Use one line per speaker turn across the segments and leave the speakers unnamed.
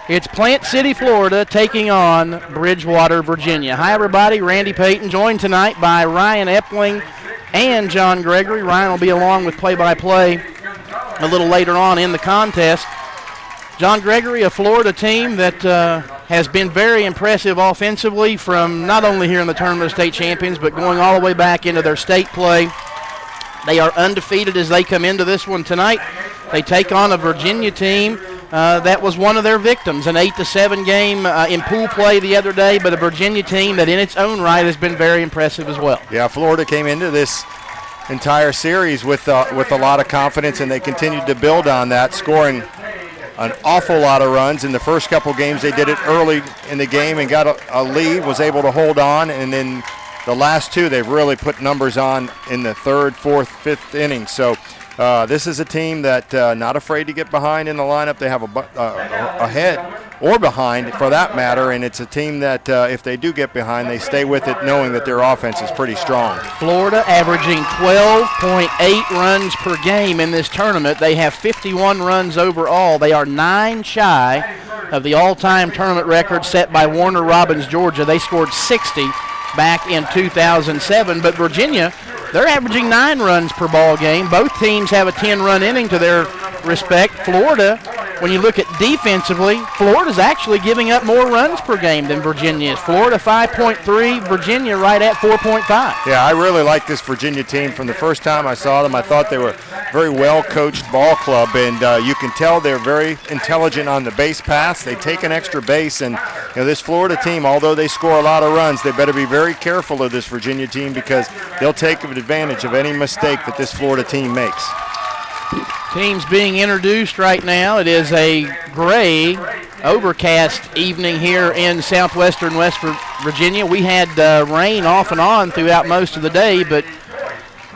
It's Plant City, Florida, taking on Bridgewater, Virginia. Hi, everybody. Randy Payton, joined tonight by Ryan Epling and John Gregory. Ryan will be along with play-by-play a little later on in the contest. John Gregory, a Florida team that has been very impressive offensively from not only here in the Tournament of State Champions, but going all the way back into their state play. They are undefeated as they come into this one tonight. They take on a Virginia team that was one of their victims, an 8-7 game in pool play the other day, but a Virginia team that in its own right has been very impressive as well.
Yeah, Florida came into this entire series with a lot of confidence, and they continued to build on that, scoring an awful lot of runs. In the first couple games, they did it early in the game and got a lead, was able to hold on, and then the last two, they've really put numbers on in the third, fourth, fifth inning. So this is a team that not afraid to get behind in the lineup. They have ahead or behind for that matter, and it's a team that if they do get behind, they stay with it knowing that their offense is pretty strong.
Florida averaging 12.8 runs per game in this tournament. They have 51 runs overall. They are 9 shy of the all-time tournament record set by Warner Robins, Georgia. They scored 60 back in 2007, but Virginia, they're averaging 9 runs per ball game. Both teams have a 10-run inning to their respect. Florida, when you look at defensively, Florida's actually giving up more runs per game than Virginia is. Florida 5.3, Virginia right at 4.5.
Yeah, I really like this Virginia team. From the first time I saw them, I thought they were a very well-coached ball club, and you can tell they're very intelligent on the base paths. They take an extra base, and this Florida team, although they score a lot of runs, they better be very careful of this Virginia team because they'll take advantage of any mistake that this Florida team makes.
Teams being introduced right now. It is a gray, overcast evening here in southwestern West Virginia. We had rain off and on throughout most of the day, but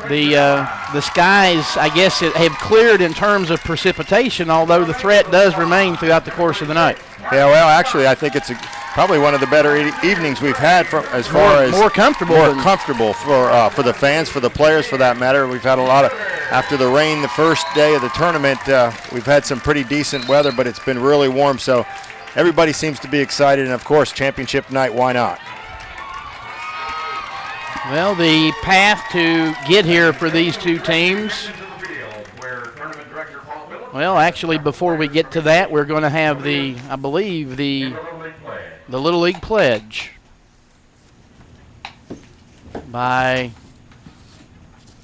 the skies, I guess, have cleared in terms of precipitation, although the threat does remain throughout the course of the night.
Yeah, well, actually, I think it's probably one of the better evenings we've had as far as
more comfortable
for the fans, for the players, for that matter. We've had a lot of, after the rain the first day of the tournament, we've had some pretty decent weather, but it's been really warm, so everybody seems to be excited, and of course, championship night, why not?
Well, the path to get here for these two teams. Well, actually, before we get to that, we're going to have I believe, the Little League Pledge by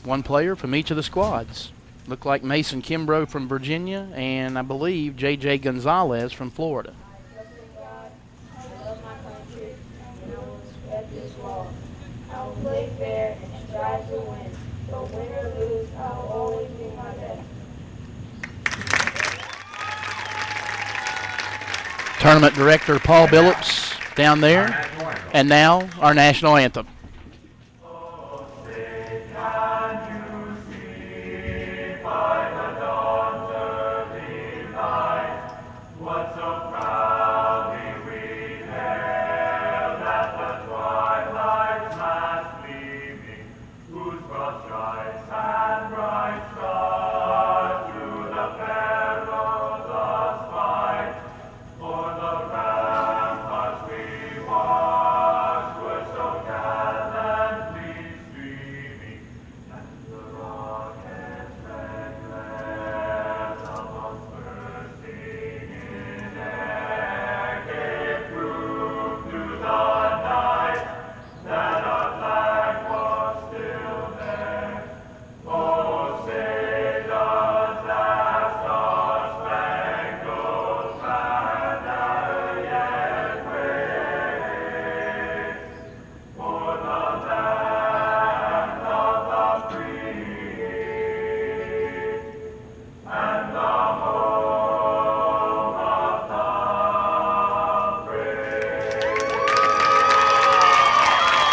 one player from each of the squads. Looked like Mason Kimbrough from Virginia, and I believe J.J. Gonzalez from Florida.
I will play fair and strive to win, but win or lose, I will always do my best.
Tournament Director Paul Billups down there, and now our national anthem.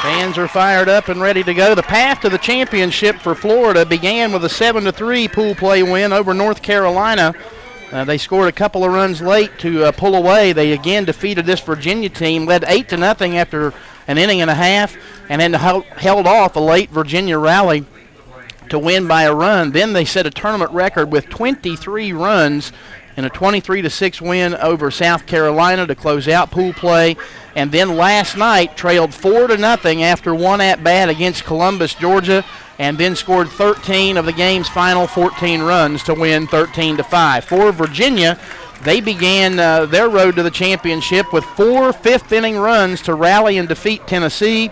Fans are fired up and ready to go. The path to the championship for Florida began with a 7-3 pool play win over North Carolina. They scored a couple of runs late to pull away. They again defeated this Virginia team, led 8-0 after an inning and a half, and then held off a late Virginia rally to win by a run. Then they set a tournament record with 23 runs in a 23-6 win over South Carolina to close out pool play. And then last night trailed 4-0 after one at-bat against Columbus, Georgia, and then scored 13 of the game's final 14 runs to win 13-5. For Virginia, they began their road to the championship with 4 fifth-inning runs to rally and defeat Tennessee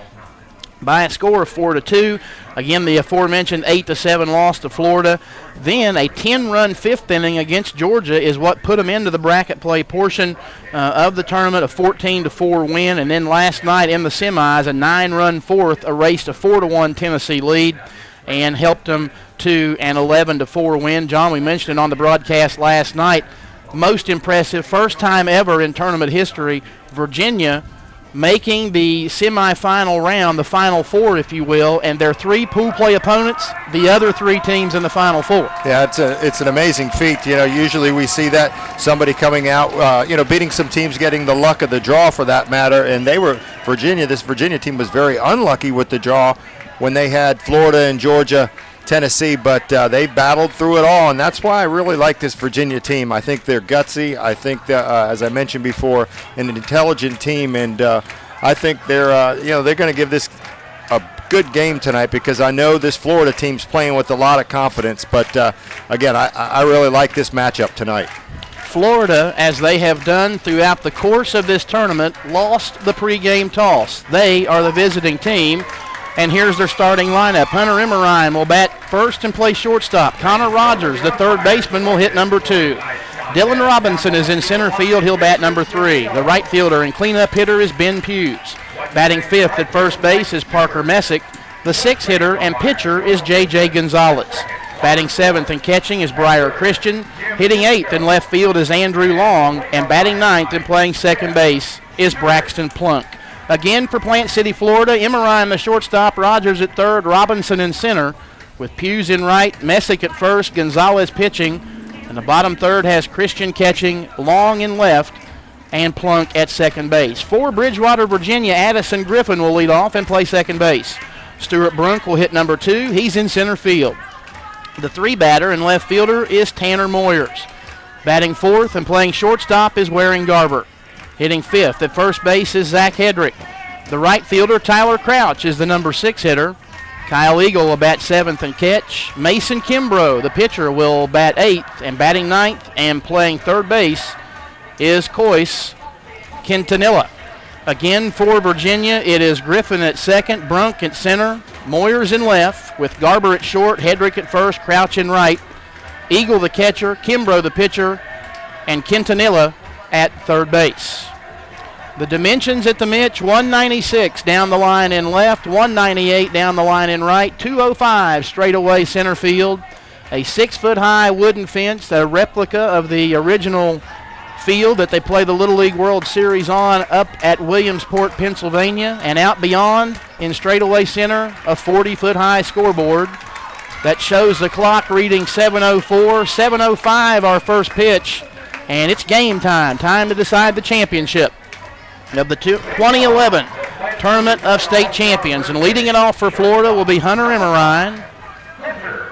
by a score of 4-2. Again, the aforementioned 8-7 loss to Florida. Then a 10-run fifth inning against Georgia is what put them into the bracket play portion of the tournament, a 14-4 win. And then last night in the semis, a 9-run fourth erased a 4-1 Tennessee lead and helped them to an 11-4 win. John, we mentioned it on the broadcast last night. Most impressive, first time ever in tournament history, Virginia making the semifinal round, the Final Four, if you will, and their 3 pool play opponents, the other 3 teams in the Final Four.
Yeah, it's an amazing feat. Usually we see that somebody coming out, beating some teams, getting the luck of the draw for that matter, and this Virginia team was very unlucky with the draw when they had Florida and Georgia, Tennessee, but they battled through it all, and that's why I really like this Virginia team. I think they're gutsy. I think that, as I mentioned before, an intelligent team, and I think they're going to give this a good game tonight because I know this Florida team's playing with a lot of confidence. But again, I really like this matchup tonight.
Florida, as they have done throughout the course of this tournament, lost the pregame toss. They are the visiting team. And here's their starting lineup. Hunter Emmerine will bat first and play shortstop. Connor Rogers, the third baseman, will hit number 2. Dylan Robinson is in center field. He'll bat number 3. The right fielder and cleanup hitter is Ben Hughes. Batting 5th at first base is Parker Messick. The 6th hitter and pitcher is J.J. Gonzalez. Batting 7th and catching is Briar Christian. Hitting 8th in left field is Andrew Long. And batting 9th and playing second base is Braxton Plunk. Again for Plant City, Florida, Emmerine the shortstop, Rogers at third, Robinson in center, with Hughes in right, Messick at first, Gonzalez pitching, and the bottom third has Christian catching, Long in left, and Plunk at second base. For Bridgewater, Virginia, Addison Griffin will lead off and play second base. Stuart Brunk will hit number 2. He's in center field. The 3-batter and left fielder is Tanner Moyers. Batting 4th and playing shortstop is Waring Garber. Hitting 5th at first base is Zach Hedrick. The right fielder, Tyler Crouch, is the number 6 hitter. Kyle Eagle will bat 7th and catch. Mason Kimbrough, the pitcher, will bat 8th, and batting 9th and playing third base is Coyce Quintanilla. Again for Virginia, it is Griffin at second, Brunk at center, Moyers in left, with Garber at short, Hedrick at first, Crouch in right, Eagle the catcher, Kimbrough the pitcher, and Quintanilla at third base. The dimensions at the Mitch, 196 down the line in left, 198 down the line in right, 205 straight away center field, a 6-foot-high wooden fence, a replica of the original field that they play the Little League World Series on up at Williamsport, Pennsylvania, and out beyond in straightaway center, a 40-foot-high scoreboard that shows the clock reading 7:04, 7:05 our first pitch. And it's game time to decide the championship of the 2011 Tournament of State Champions. And leading it off for Florida will be Hunter Emmerine.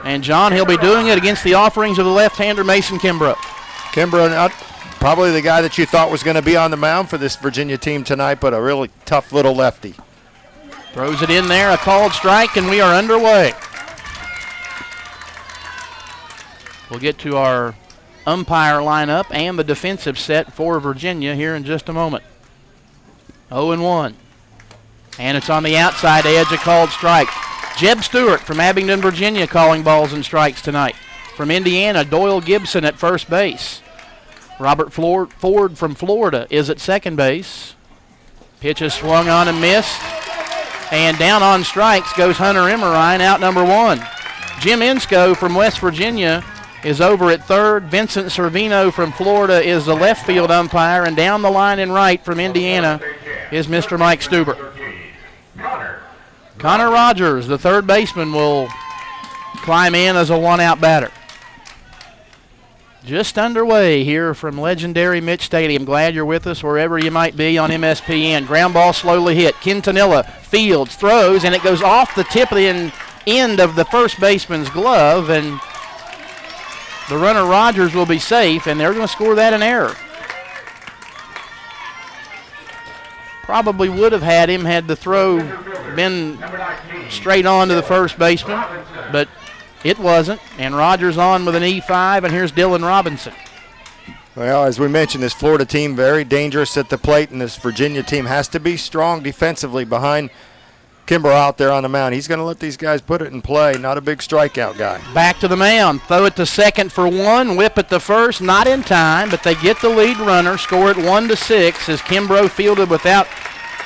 And, John, he'll be doing it against the offerings of the left-hander Mason Kimbrough.
Kimbrough, probably the guy that you thought was going to be on the mound for this Virginia team tonight, but a really tough little lefty.
Throws it in there, a called strike, and we are underway. We'll get to our umpire lineup and the defensive set for Virginia here in just a moment. 0-1. And it's on the outside edge, a called strike. Jeb Stewart from Abingdon, Virginia, calling balls and strikes tonight. From Indiana, Doyle Gibson at first base. Robert Ford from Florida is at second base. Pitch is swung on and missed. And down on strikes goes Hunter Emmerine, out number 1. Jim Insco from West Virginia is over at third. Vincent Servino from Florida is the left field umpire, and down the line in right from Indiana is Mr. Mike Stuber. Connor Rogers, the third baseman, will climb in as a one-out batter. Just underway here from legendary Mitch Stadium. Glad you're with us wherever you might be on MSPN. Ground ball slowly hit. Quintanilla fields, throws, and it goes off the tip of the end of the first baseman's glove, and The runner Rogers will be safe, and they're going to score that an error. Probably would have had him had the throw been straight on to the first baseman, but it wasn't. And Rogers on with an E5, and here's Dylan Robinson.
Well, as we mentioned, this Florida team very dangerous at the plate, and this Virginia team has to be strong defensively behind Kimbrough out there on the mound. He's going to let these guys put it in play. Not a big strikeout guy.
Back to the mound. Throw it to second for one. Whip it to first. Not in time, but they get the lead runner. Score it 1-6 as Kimbrough fielded without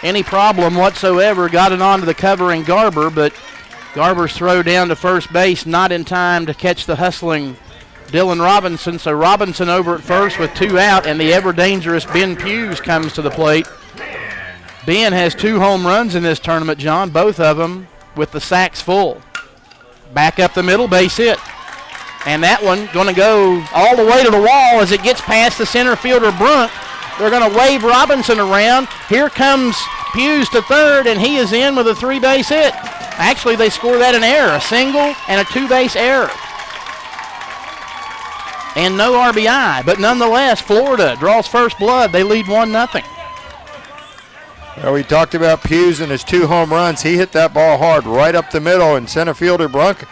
any problem whatsoever. Got it onto the covering Garber, but Garber's throw down to first base not in time to catch the hustling Dylan Robinson. So Robinson over at first with 2 out, and the ever-dangerous Ben Hughes comes to the plate. Ben has 2 home runs in this tournament, John, both of them with the sacks full. Back up the middle, base hit. And that one going to go all the way to the wall as it gets past the center fielder Brunk. They're going to wave Robinson around. Here comes Hughes to third, and he is in with a 3-base hit. Actually, they score that an error, a single and a 2-base error. And no RBI, but nonetheless, Florida draws first blood. They lead 1-0.
Well, we talked about Hughes and his 2 home runs. He hit that ball hard right up the middle, and center fielder Brunk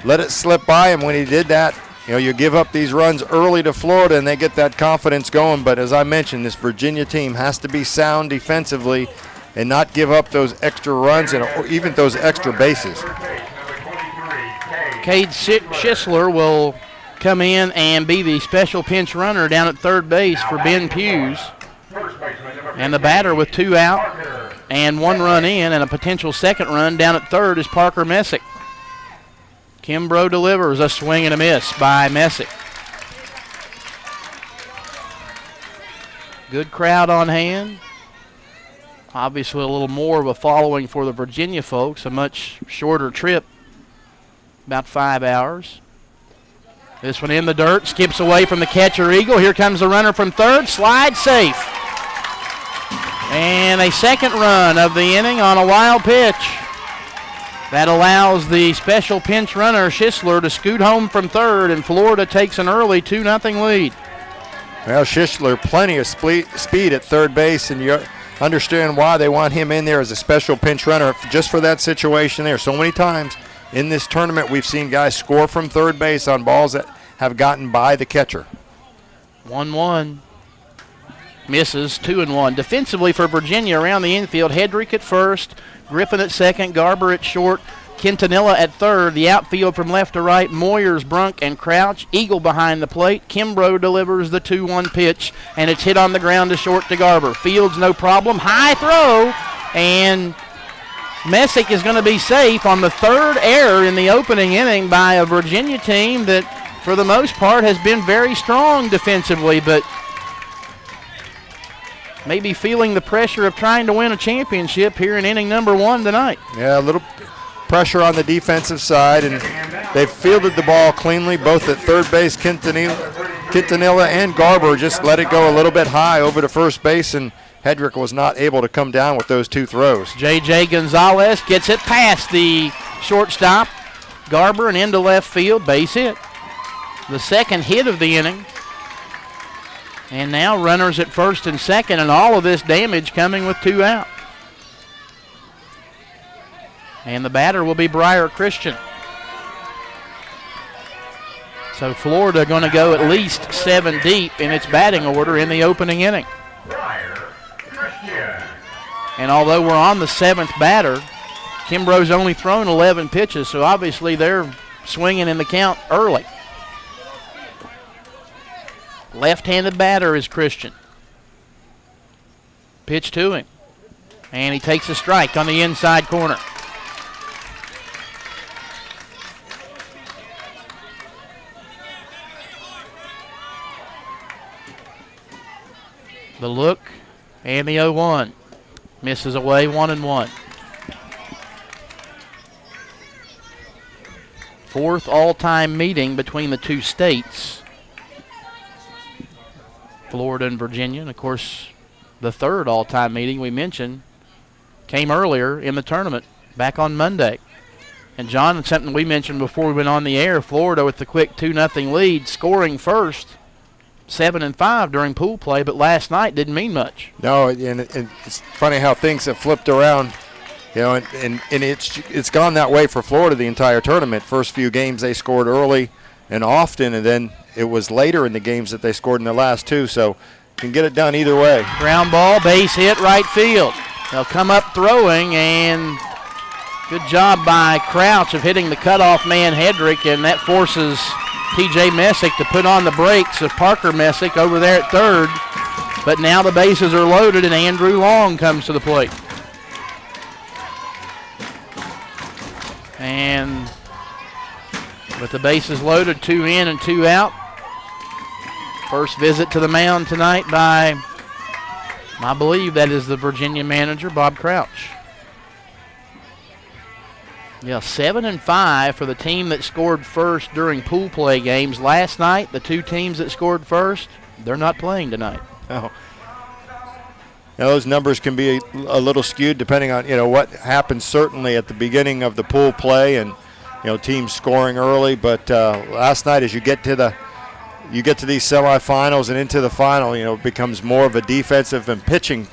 let it slip by him when he did that. You know, you give up these runs early to Florida, and they get that confidence going. But as I mentioned, this Virginia team has to be sound defensively and not give up those extra runs or even those extra bases.
Cade Schisler will come in and be the special pinch runner down at third base for Ben Hughes. And the batter with 2 out and 1 run in and a potential second run down at third is Parker Messick. Kimbrough delivers a swing and a miss by Messick. Good crowd on hand. Obviously a little more of a following for the Virginia folks, a much shorter trip, about 5 hours. This one in the dirt, skips away from the catcher Eagle. Here comes the runner from third, slide safe. And a second run of the inning on a wild pitch. That allows the special pinch runner, Schisler, to scoot home from third, and Florida takes an early 2-0 lead.
Well, Schisler, plenty of speed at third base, and you understand why they want him in there as a special pinch runner just for that situation there. So many times in this tournament we've seen guys score from third base on balls that have gotten by the catcher.
1-1. Misses, 2-1. Defensively for Virginia around the infield, Hedrick at first, Griffin at second, Garber at short, Quintanilla at third. The outfield from left to right, Moyers, Brunk, and Crouch. Eagle behind the plate. Kimbrough delivers the 2-1 pitch, and it's hit on the ground to short to Garber. Fields no problem. High throw, and Messick is going to be safe on the third error in the opening inning by a Virginia team that, for the most part, has been very strong defensively, but maybe feeling the pressure of trying to win a championship here in inning number 1 tonight.
Yeah, a little pressure on the defensive side, and they've fielded the ball cleanly, both at third base. Quintanilla and Garber just let it go a little bit high over to first base, and Hedrick was not able to come down with those 2 throws.
J.J. Gonzalez gets it past the shortstop, Garber, and into left field, base hit. The second hit of the inning. And now runners at first and second, and all of this damage coming with 2 out. And the batter will be Briar Christian. So Florida going to go at least 7 deep in its batting order in the opening inning. And although we're on the 7th batter, Kimbrough's only thrown 11 pitches, so obviously they're swinging in the count early. Left-handed batter is Christian. Pitch to him. And he takes a strike on the inside corner. The look and the 0-1. Misses away, 1-1. 4th all-time meeting between the 2 states. Florida and Virginia, and of course the 3rd all-time meeting we mentioned came earlier in the tournament back on Monday. And, John, something we mentioned before we went on the air, Florida with the quick 2-0 lead, scoring first, 7-5 during pool play, but last night didn't mean much.
No, and it's funny how things have flipped around, you know, and it's gone that way for Florida the entire tournament. First few games they scored early and often, and then it was later in the games that they scored in the last two, so can get it done either way.
Ground ball, base hit, right field. They'll come up throwing, and good job by Crouch of hitting the cutoff man, Hedrick, and that forces T.J. Messick to put on the brakes of Parker Messick over there at third. But now the bases are loaded, and Andrew Long comes to the plate. And with the bases loaded, 2 in and 2 out. First visit to the mound tonight by, I believe that is the Virginia manager, Bob Crouch. Yeah, 7-5 for the team that scored first during pool play games. Last night, the 2 teams that scored first, they're not playing tonight.
No. Now, those numbers can be a little skewed depending on, you know, what happens certainly at the beginning of the pool play and, you know, teams scoring early. But last night, as you get to these semifinals and into the final, you know, it becomes more of a defensive and pitching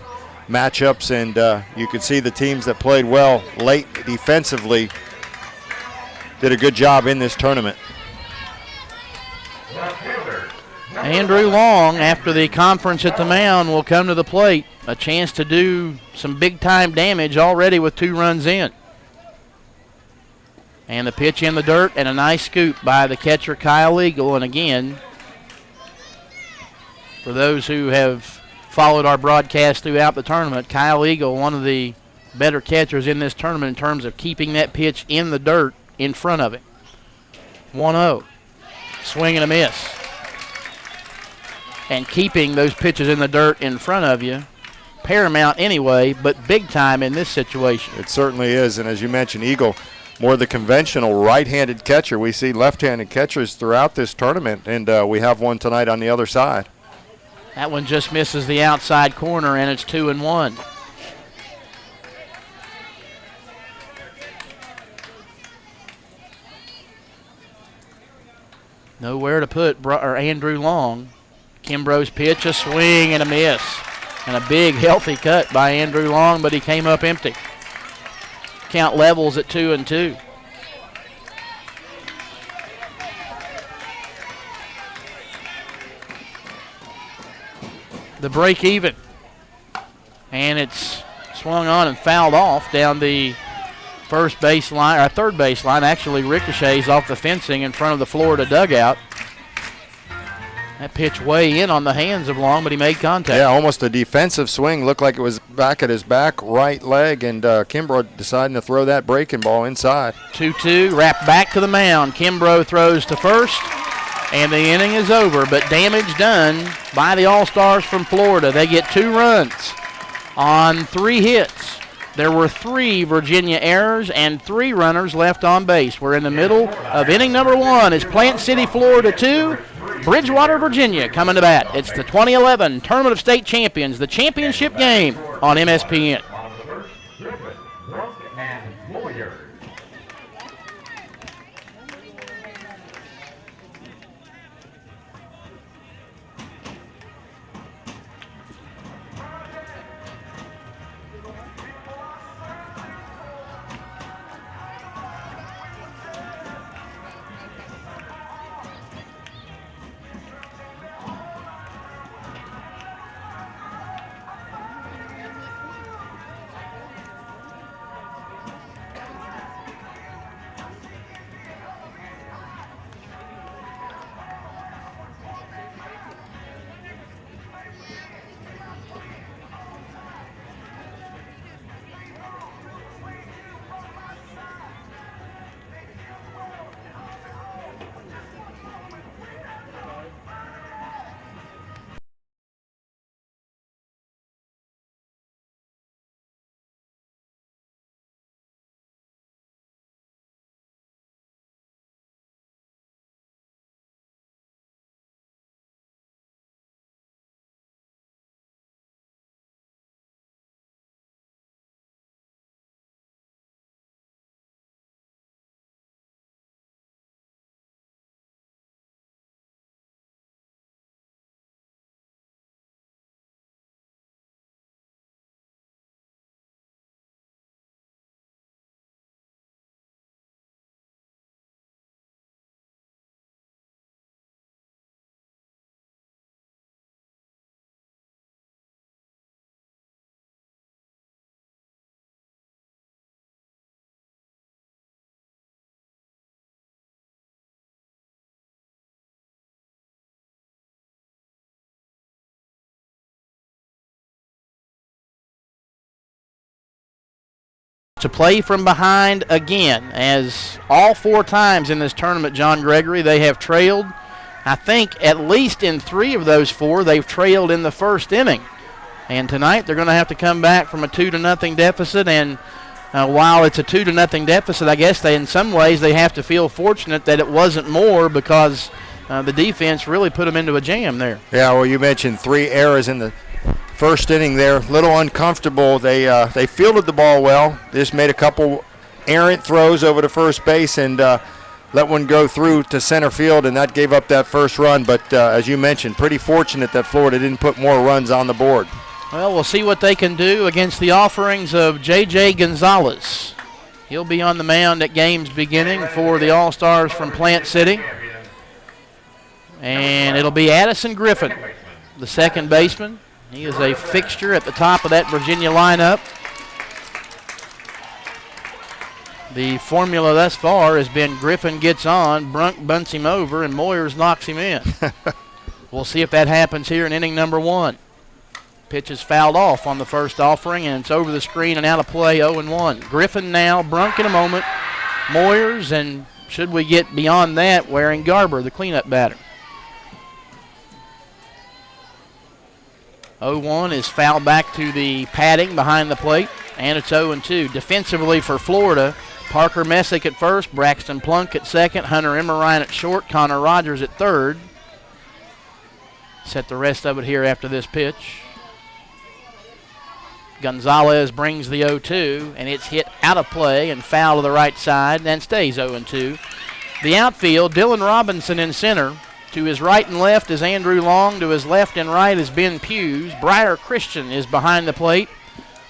matchups, and you can see the teams that played well late defensively did a good job in this tournament.
Andrew Long, after the conference at the mound, will come to the plate. A chance to do some big-time damage already with 2 runs in. And the pitch in the dirt, and a nice scoop by the catcher, Kyle Eagle. And again, for those who have followed our broadcast throughout the tournament, Kyle Eagle, one of the better catchers in this tournament in terms of keeping that pitch in the dirt in front of him. 1-0. Swing and a miss. And keeping those pitches in the dirt in front of you, paramount anyway, but big time in this situation.
It certainly is, and as you mentioned, Eagle, more the conventional right-handed catcher. We see left-handed catchers throughout this tournament, and we have one tonight on the other side.
That one just misses the outside corner, and it's 2-1. Nowhere to put Andrew Long. Kimbrough's pitch, a swing and a miss. And a big, healthy cut by Andrew Long, but he came up empty. Count levels at 2-2. The break even. And it's swung on and fouled off down the first base line, or third base line. Actually ricochets off the fencing in front of the Florida dugout. That pitch way in on the hands of Long, but he made contact.
Yeah, almost a defensive swing. Looked like it was back at his back right leg, and Kimbrough deciding to throw that breaking ball inside.
2-2, wrapped back to the mound. Kimbrough throws to first, and the inning is over, but damage done by the All-Stars from Florida. They get 2 runs on 3 hits. There were 3 Virginia errors and 3 runners left on base. We're in the middle of inning number 1. It's Plant City, Florida 2. Bridgewater, Virginia coming to bat. It's the 2011 Tournament of State Champions, the championship game on MSPN. to play from behind again, as all 4 times in this tournament, John Gregory, they have trailed. I think at least in 3 of those 4, they've trailed in the first inning. And tonight they're going to have to come back from a 2-0 deficit. And while it's a 2-0 deficit, I guess in some ways they have to feel fortunate that it wasn't more, because the defense really put them into a jam there.
Yeah, well, you mentioned 3 errors in the first inning there. A little uncomfortable. They fielded the ball well. They just made a couple errant throws over to first base and let one go through to center field, and that gave up that first run. But as you mentioned, pretty fortunate that Florida didn't put more runs on the board.
Well, we'll see what they can do against the offerings of J.J. Gonzalez. He'll be on the mound at game's beginning for the All-Stars from Plant City. And it'll be Addison Griffin, the second baseman. He is a fixture at the top of that Virginia lineup. The formula thus far has been Griffin gets on, Brunk bunts him over, and Moyers knocks him in. We'll see if that happens here in inning number 1. Pitch is fouled off on the first offering, and it's over the screen and out of play, 0-1. Griffin now, Brunk in a moment, Moyers, and should we get beyond that, Waring Garber, the cleanup batter. 0-1 is fouled back to the padding behind the plate, and it's 0-2. Defensively for Florida, Parker Messick at first, Braxton Plunk at second, Hunter Emmerine at short, Connor Rogers at third. Set the rest of it here after this pitch. Gonzalez brings the 0-2, and it's hit out of play and foul to the right side, and stays 0-2. The outfield, Dylan Robinson in center. To his right and left is Andrew Long. To his left and right is Ben Hughes. Briar Christian is behind the plate.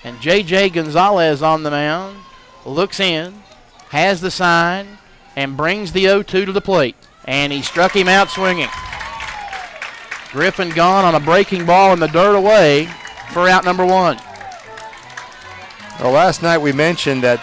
And J.J. Gonzalez on the mound. Looks in, has the sign, and brings the 0-2 to the plate. And he struck him out swinging. Griffin gone on a breaking ball in the dirt away for out number 1.
Well, last night we mentioned that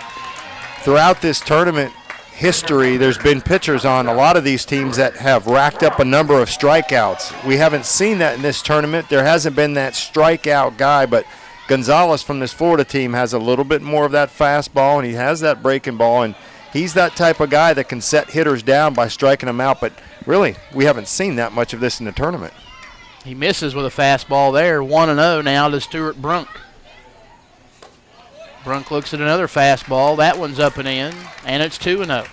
throughout this tournament history, there's been pitchers on a lot of these teams that have racked up a number of strikeouts. We haven't seen that in this tournament. There hasn't been that strikeout guy, but Gonzalez from this Florida team has a little bit more of that fastball, and he has that breaking ball, and he's that type of guy that can set hitters down by striking them out, but really, we haven't seen that much of this in the tournament.
He misses with a fastball there, 1-0 now to Stuart Brunk. Brunk looks at another fastball. That one's up and in, and it's 2-0.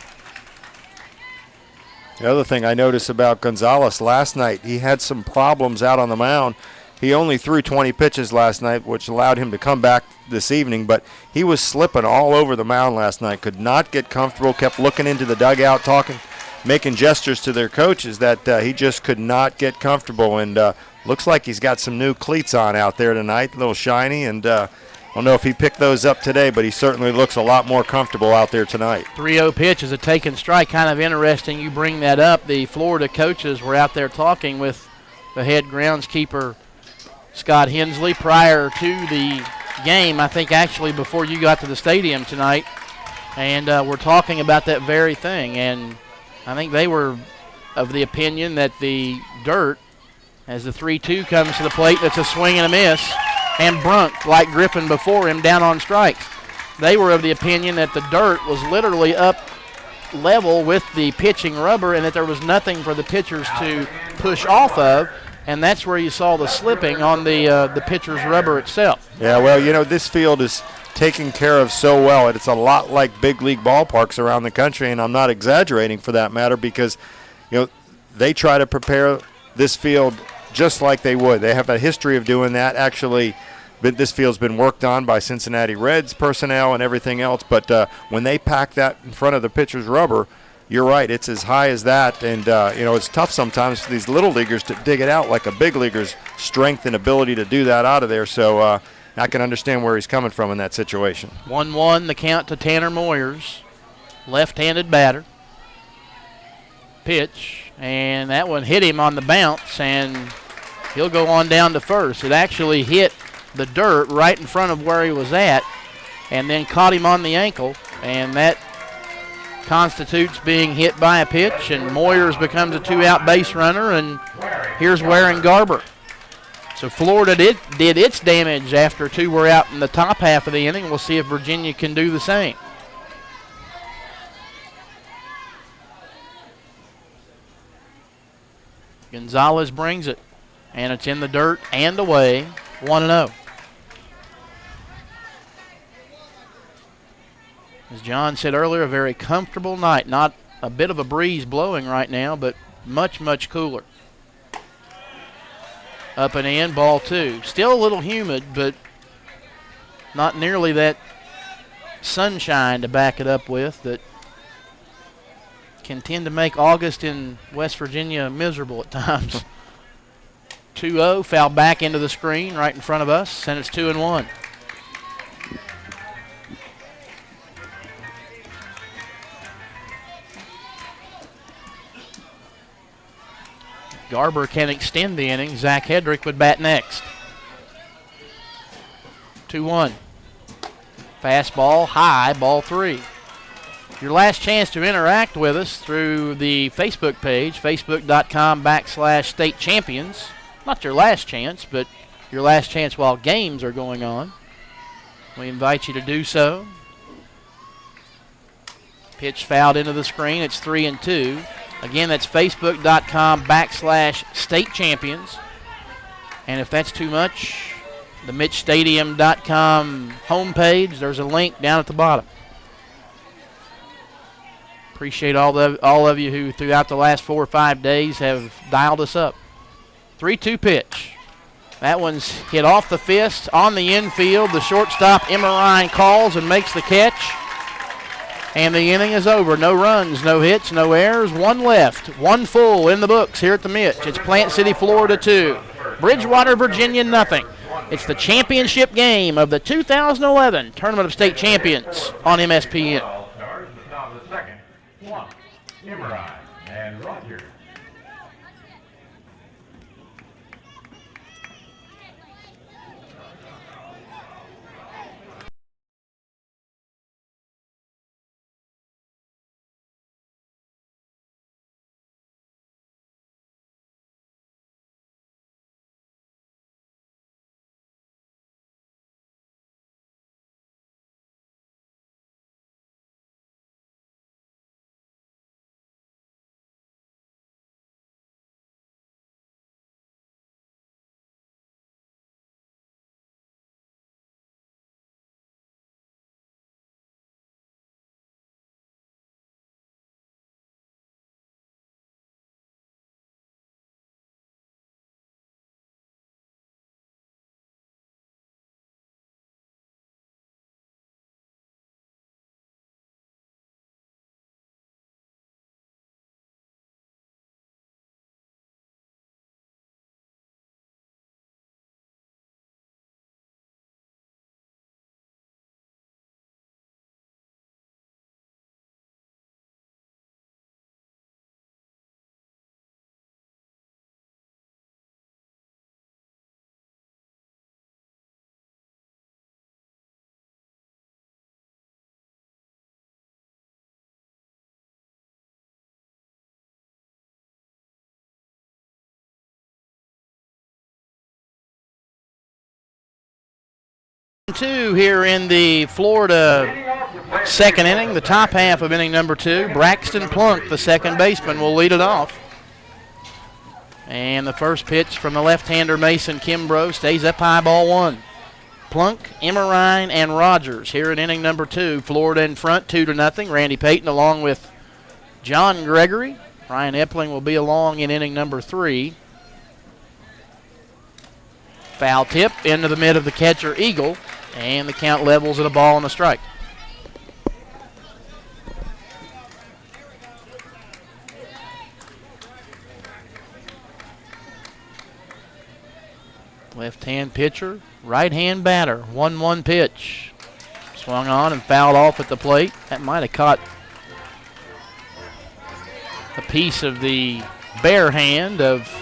The other thing I noticed about Gonzalez last night, he had some problems out on the mound. He only threw 20 pitches last night, which allowed him to come back this evening, but he was slipping all over the mound last night, could not get comfortable, kept looking into the dugout, talking, making gestures to their coaches that he just could not get comfortable, and looks like he's got some new cleats on out there tonight, a little shiny, and I don't know if he picked those up today, but he certainly looks a lot more comfortable out there tonight.
3-0 pitch is a taken strike. Kind of interesting you bring that up. The Florida coaches were out there talking with the head groundskeeper, Scott Hensley, prior to the game, I think actually before you got to the stadium tonight, and we're talking about that very thing. And I think they were of the opinion that the dirt, as the 3-2 comes to the plate, that's a swing and a miss. And Brunk, like Griffin before him, down on strikes. They were of the opinion that the dirt was literally up level with the pitching rubber and that there was nothing for the pitchers to push off of, and that's where you saw the slipping on the pitcher's rubber itself.
Yeah, well, you know, this field is taken care of so well. It's a lot like big league ballparks around the country, and I'm not exaggerating for that matter, because, you know, they try to prepare this field just like they would. They have a history of doing that. Actually, this field's been worked on by Cincinnati Reds personnel and everything else, but when they pack that in front of the pitcher's rubber, you're right, it's as high as that, and you know, it's tough sometimes for these little leaguers to dig it out like a big leaguer's strength and ability to do that out of there, so I can understand where he's coming from in that situation.
1-1 the count to Tanner Moyers, left-handed batter. Pitch, and that one hit him on the bounce, and he'll go on down to first. It actually hit the dirt right in front of where he was at and then caught him on the ankle, and that constitutes being hit by a pitch, and Moyers becomes a 2-out base runner, and here's Waring Garber. So Florida did its damage after 2 were out in the top half of the inning. We'll see if Virginia can do the same. Gonzalez brings it, and it's in the dirt and away, 1-0. As John said earlier, a very comfortable night. Not a bit of a breeze blowing right now, but much, much cooler. Up and in, ball 2. Still a little humid, but not nearly that sunshine to back it up with that can tend to make August in West Virginia miserable at times. 2-0, foul back into the screen right in front of us, and it's 2-1. Garber can extend the inning. Zach Hedrick would bat next. 2-1. Fastball high, ball 3. Your last chance to interact with us through the Facebook page, facebook.com/state champions. Not your last chance, but your last chance while games are going on. We invite you to do so. Pitch fouled into the screen. It's 3-2. Again, that's facebook.com/state champions. And if that's too much, the MitchStadium.com homepage, there's a link down at the bottom. Appreciate all of you who throughout the last 4 or 5 days have dialed us up. 3-2 pitch. That one's hit off the fist on the infield. The shortstop, Emmerine, calls and makes the catch. And the inning is over. No runs, no hits, no errors. 1 left, 1 full in the books here at the Mitch. It's Plant City, Florida 2. Bridgewater, Virginia nothing. It's the championship game of the 2011 Tournament of State Champions on MSPN.
Emmerine and Rogers.
Two here in the Florida second inning, the top half of inning number 2. Braxton Plunk, the second baseman, will lead it off. And the first pitch from the left-hander Mason Kimbrough stays up high, ball 1. Plunk, Emmerine, and Rogers here in inning number 2. Florida in front, 2-0. Randy Payton along with John Gregory. Ryan Epling will be along in inning number 3. Foul tip into the mid of the catcher, Eagle. And the count levels at a ball and a strike. Left-hand pitcher, right-hand batter. 1-1 pitch. Swung on and fouled off at the plate. That might have caught a piece of the bare hand of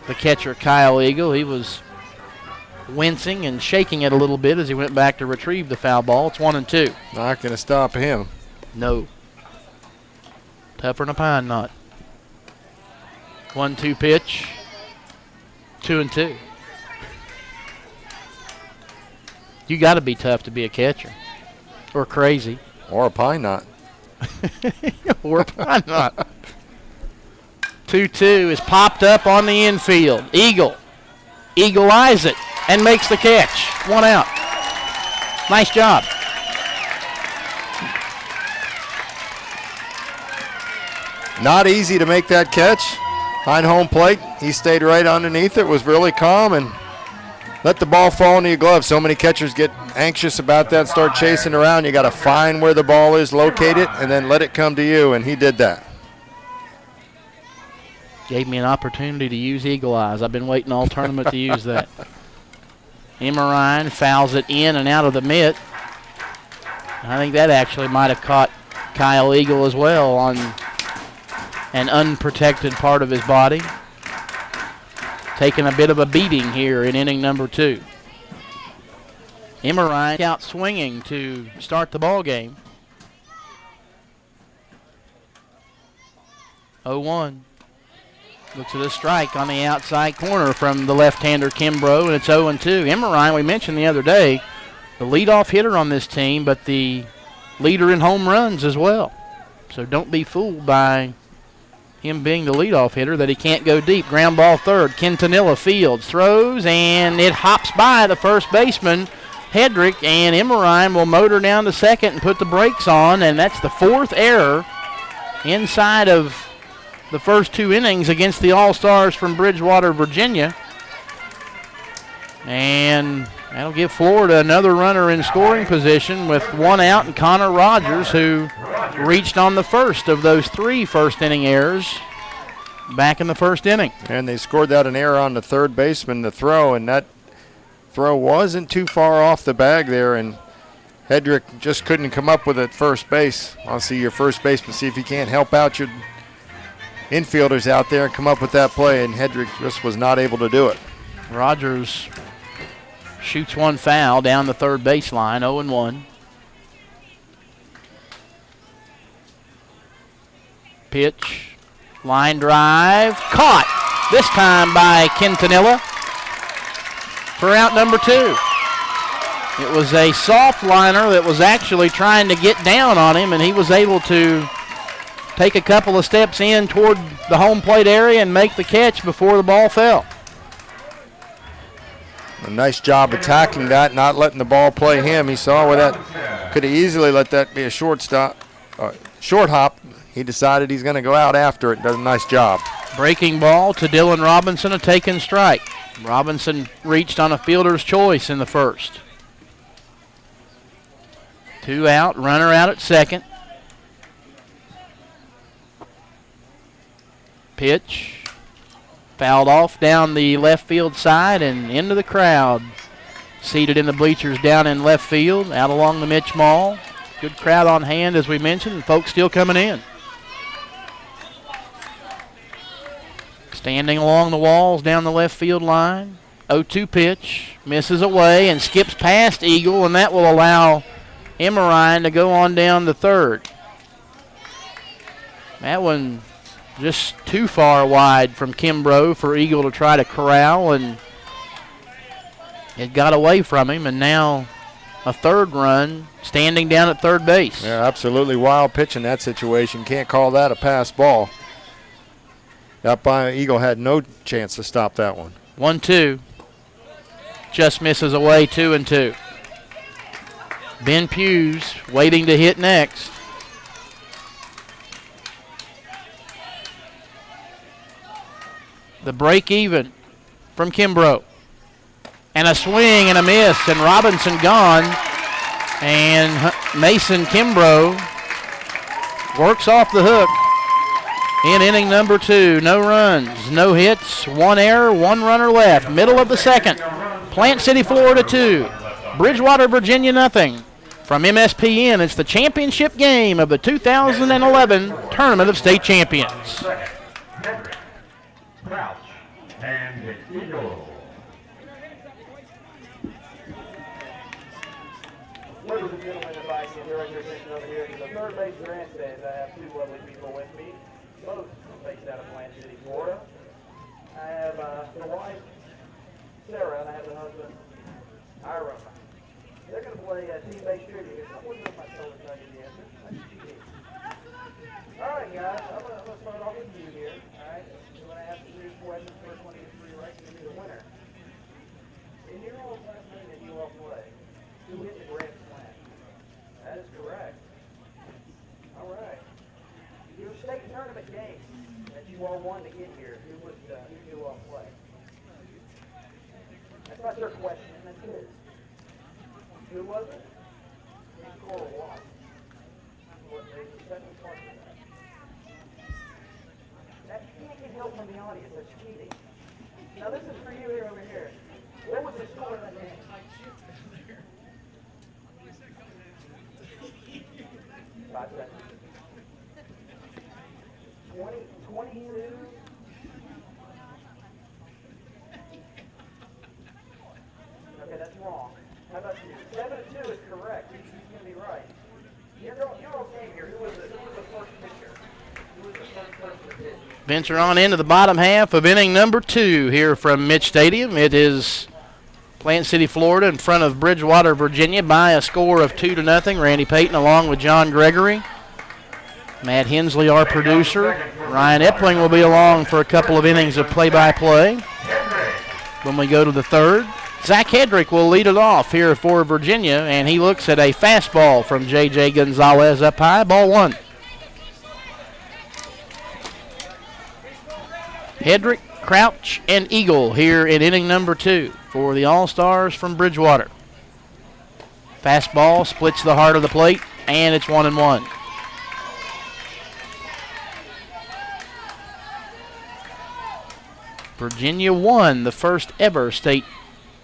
the catcher, Kyle Eagle. He was wincing and shaking it a little bit as he went back to retrieve the foul ball. It's 1-2.
Not going to stop him.
No. Tougher than a pine knot. 1-2 pitch. 2-2. You got to be tough to be a catcher, or crazy,
Or a pine knot.
or why not? 2-2 is popped up on the infield. Eagle eyes it and makes the catch. 1 out. Nice job.
Not easy to make that catch. Behind home plate, he stayed right underneath it, was really calm, and let the ball fall into your glove. So many catchers get anxious about that, start chasing around. You got to find where the ball is, locate it, and then let it come to you, and he did that.
Gave me an opportunity to use eagle eyes. I've been waiting all tournament to use that. Emerine fouls it in and out of the mitt. I think that actually might have caught Kyle Eagle as well on an unprotected part of his body. Taking a bit of a beating here in inning number 2. Emerine out swinging to start the ball game. 0-1. Looks at a strike on the outside corner from the left-hander Kimbrough, and it's 0-2. Emerine, we mentioned the other day, the leadoff hitter on this team, but the leader in home runs as well. So don't be fooled by him being the leadoff hitter that he can't go deep. Ground ball third. Quintanilla fields, throws, and it hops by the first baseman, Hedrick, and Emerine will motor down to second and put the brakes on, and that's the 4th error inside of the first 2 innings against the All-Stars from Bridgewater, Virginia. And that'll give Florida another runner in scoring position with 1 out, and Connor Rogers, who reached on the first of those 3 first-inning errors back in the first inning.
And they scored that an error on the third baseman, the throw, and that throw wasn't too far off the bag there, and Hedrick just couldn't come up with it at first base. I'll see your first baseman, see if he can't help out your infielders out there and come up with that play, and Hedrick just was not able to do it.
Rogers shoots one foul down the third baseline, 0-1. Pitch, line drive, caught, this time by Quintanilla for out number 2. It was a soft liner that was actually trying to get down on him, and he was able to take a couple of steps in toward the home plate area and make the catch before the ball fell.
A nice job attacking that, not letting the ball play him. He saw where that could have easily let that be a short hop. He decided he's going to go out after it. Does a nice job.
Breaking ball to Dylan Robinson, a taken strike. Robinson reached on a fielder's choice in the first. 2 out, runner out at second. Pitch, fouled off down the left field side and into the crowd. Seated in the bleachers down in left field, out along the Mitch Mall. Good crowd on hand, as we mentioned, and folks still coming in. Standing along the walls down the left field line. 0-2 pitch, misses away and skips past Eagle, and that will allow Emerine to go on down to third. That one just too far wide from Kimbrough for Eagle to try to corral, and it got away from him, and now a third run standing down at third base.
Yeah, absolutely wild pitch in that situation. Can't call that a pass ball. That by Eagle had no chance to stop that one.
1-2. Just misses away, 2-2. Ben Hughes waiting to hit next. The break even from Kimbrough. And a swing and a miss, and Robinson gone. And Mason Kimbrough works off the hook in inning number 2. No runs, no hits, 1 error, 1 runner left. Middle of the second. Plant City, Florida 2. Bridgewater, Virginia nothing. From MSPN, it's the championship game of the 2011 Tournament of State Champions.
Crouch and Eagle.
Ladies and gentlemen, if I can direct your attention over here to the third base grandstand, I have 2 lovely people with me, both based out of Plant City, Florida. I have the wife, Sarah, and I have the husband, Ira. play team-based trivia. Someone on my shoulder tell you the answer. That's cheating. All right, guys. I'm gonna start off with you here. All right. I'm gonna ask you 3 questions. First one is 3 right, and you're the winner. In your all last game that you all play, who hit the grand slam? That is correct. All right. Your state tournament game that you all won to get here, who you all play? That's not your question, that's his. Who was it? He scored a lot. What made the second part of that? That can't get help from the audience, that's cheating. Now this is for you here over here. What was the score of that game? 5 seconds. 22. Okay, that's wrong. How about you? 7-2 is correct. He's going to be right. You're okay here. Who was the first pitcher? Who was the first person to pitch?
Venture on into the bottom half of inning number 2 here from Mitch Stadium. It is Plant City, Florida in front of Bridgewater, Virginia by a score of 2-0. Randy Payton along with John Gregory. Matt Hensley, our producer. Ryan Epling will be along for a couple of innings of play-by-play. When we go to the third, Zach Hedrick will lead it off here for Virginia, and he looks at a fastball from J.J. Gonzalez up high, ball 1. Hedrick, Crouch, and Eagle here in inning number 2 for the All-Stars from Bridgewater. Fastball splits the heart of the plate, and it's 1-1. Virginia won the first ever state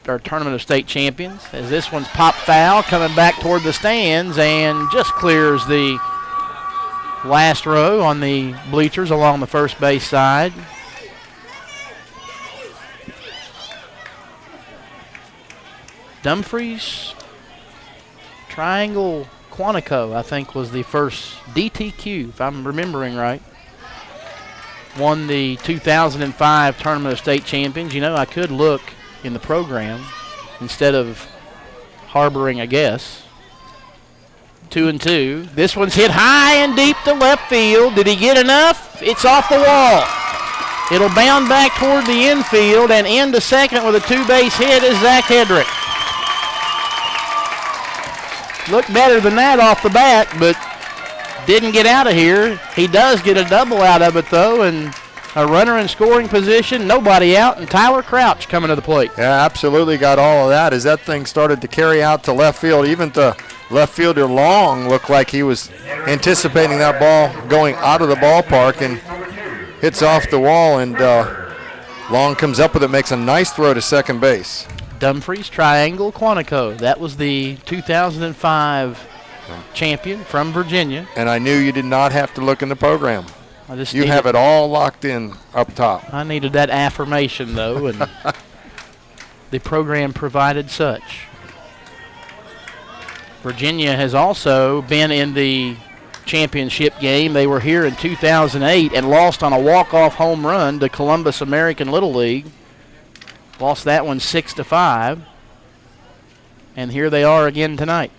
or tournament of state champions, as this one's popped foul coming back toward the stands and just clears the last row on the bleachers along the first base side. Dumfries, Triangle, Quantico, I think was the first DTQ, if I'm remembering right. Won the 2005 Tournament of State Champions. You know, I could look in the program instead of harboring a guess. 2-2. This one's hit high and deep to left field. Did he get enough? It's off the wall. It'll bound back toward the infield, and into second with a 2-base hit is Zach Hedrick. Looked better than that off the bat, but didn't get out of here. He does get a double out of it, though, and a runner in scoring position, nobody out, and Tyler Crouch coming to the plate.
Yeah, absolutely got all of that as that thing started to carry out to left field. Even the left fielder Long looked like he was anticipating that ball going out of the ballpark and hits off the wall, and Long comes up with it, makes a nice throw to second base.
Dumfries, Triangle, Quantico. That was the 2005 champion from Virginia.
And I knew you did not have to look in the program. You have it all locked in up top.
I needed that affirmation, though, and the program provided such. Virginia has also been in the championship game. They were here in 2008 and lost on a walk-off home run to Columbus American Little League. Lost that one 6-5. And here they are again tonight.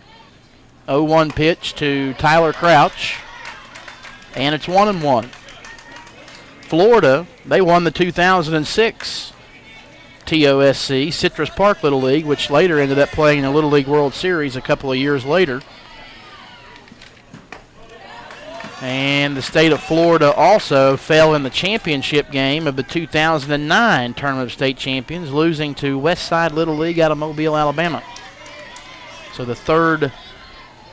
0-1 pitch to Tyler Crouch. And it's 1-1. Florida, they won the 2006 TOSC, Citrus Park Little League, which later ended up playing in the Little League World Series a couple of years later. And the state of Florida also fell in the championship game of the 2009 Tournament of State Champions, losing to Westside Little League out of Mobile, Alabama. So the third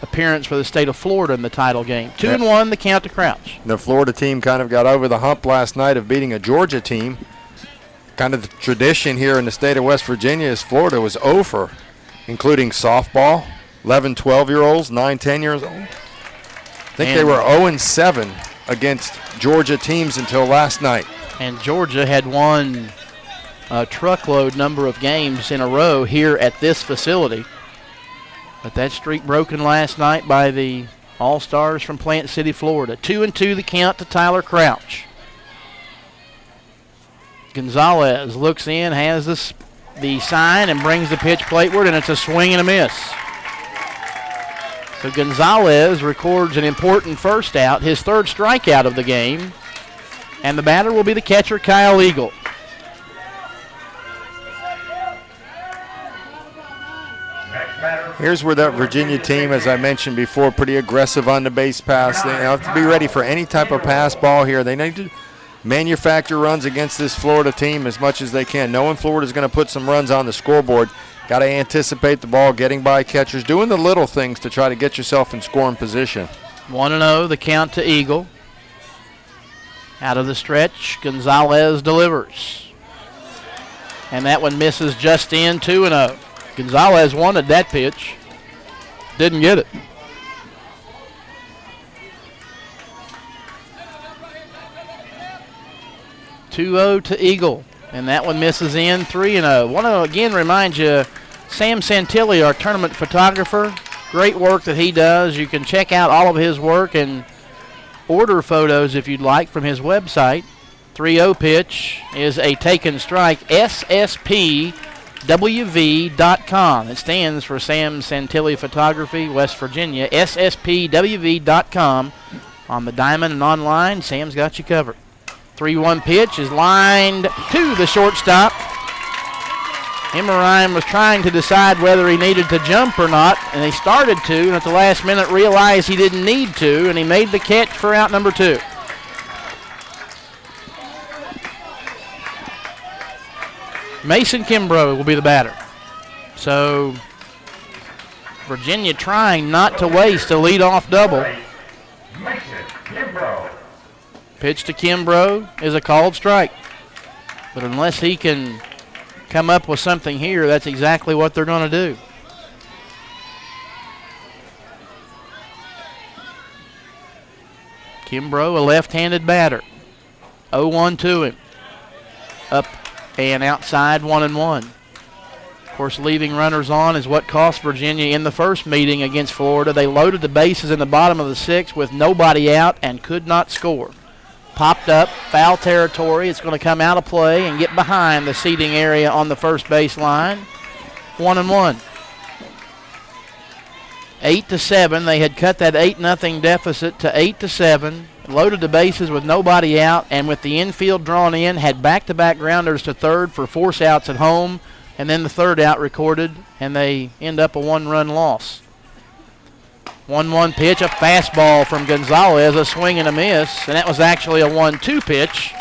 appearance for the state of Florida in the title game. 2-1, the count to Crouch.
The Florida team kind of got over the hump last night of beating a Georgia team. Kind of the tradition here in the state of West Virginia is Florida was over, including softball, 11, 12-year-olds, 9, 10-years old. I think they were 0-7 against Georgia teams until last night.
And Georgia had won a truckload number of games in a row here at this facility. But that streak broken last night by the All-Stars from Plant City, Florida. 2-2 the count to Tyler Crouch. Gonzalez looks in, has the sign, and brings the pitch plateward, and it's a swing and a miss. So Gonzalez records an important first out, his third strikeout of the game. And the batter will be the catcher, Kyle Eagle.
Here's where that Virginia team, as I mentioned before, pretty aggressive on the base pass. They have to be ready for any type of pass ball here. They need to manufacture runs against this Florida team as much as they can. Knowing Florida's going to put some runs on the scoreboard, got to anticipate the ball, getting by catchers, doing the little things to try to get yourself in scoring position.
1-0, the count to Eagle. Out of the stretch, Gonzalez delivers. And that one misses just in, 2-0. Gonzalez wanted that pitch. Didn't get it. (2-0) to Eagle. And that one misses in, 3-0. Want to again remind you, Sam Santilli, our tournament photographer, great work that he does. You can check out all of his work and order photos if you'd like from his website. 3-0 pitch is a taken strike. SSPWV.com. It stands for Sam Santilli Photography, West Virginia. SSPWV.com. On the diamond and online, Sam's got you covered. 3-1 pitch is lined to the shortstop. Emmerine was trying to decide whether he needed to jump or not, and he started to, and at the last minute realized he didn't need to, and he made the catch for out number 2. Mason Kimbrough will be the batter. So Virginia trying not to waste a leadoff double. Pitch to Kimbrough is a called strike. But unless he can come up with something here, that's exactly what they're going to do. Kimbrough, a left-handed batter. 0-1 to him. Up and outside, 1-1. Of course, leaving runners on is what cost Virginia in the first meeting against Florida. They loaded the bases in the bottom of the 6th with nobody out and could not score. Popped up, foul territory. It's going to come out of play and get behind the seating area on the first base line. 1-1. 8-7. They had cut that 8-0 deficit to 8-7. Loaded the bases with nobody out, and with the infield drawn in, had back-to-back grounders to third for force outs at home, and then the third out recorded, and they end up a 1-run loss. 1-1 pitch, a fastball from Gonzalez, a swing and a miss, and that was actually a 1-2 pitch.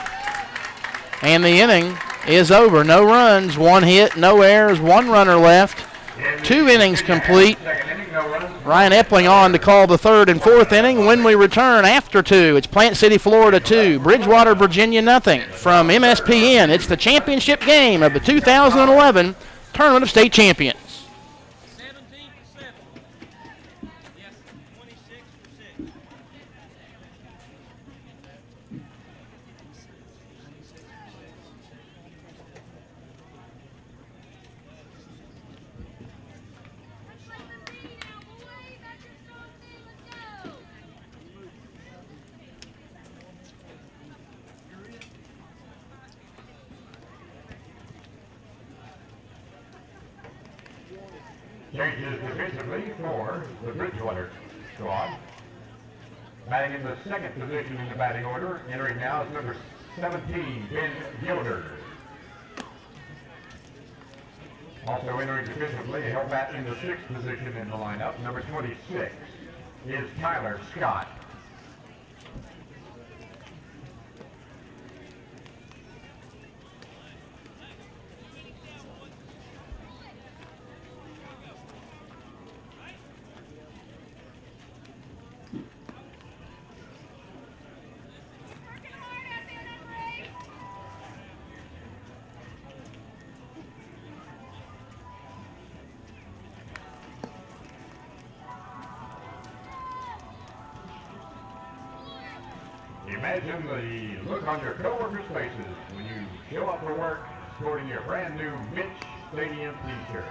And the inning is over. No runs, 1 hit, no errors, 1 runner left. 2 innings complete. Ryan Epling on to call the 3rd and 4th inning. When we return after 2, it's Plant City, Florida 2, Bridgewater, Virginia nothing. From MSPN, it's the championship game of the 2011 Tournament of State Champions.
Changes defensively for the Bridgewater squad. Batting in the 2nd position in the batting order, entering now is number 17, Ben Gilder. Also entering defensively, he'll bat in the 6th position in the lineup. Number 26 is Tyler Scott. Imagine the look on your co-workers' faces when you show up for work sporting your brand new Mitch Stadium t-shirt.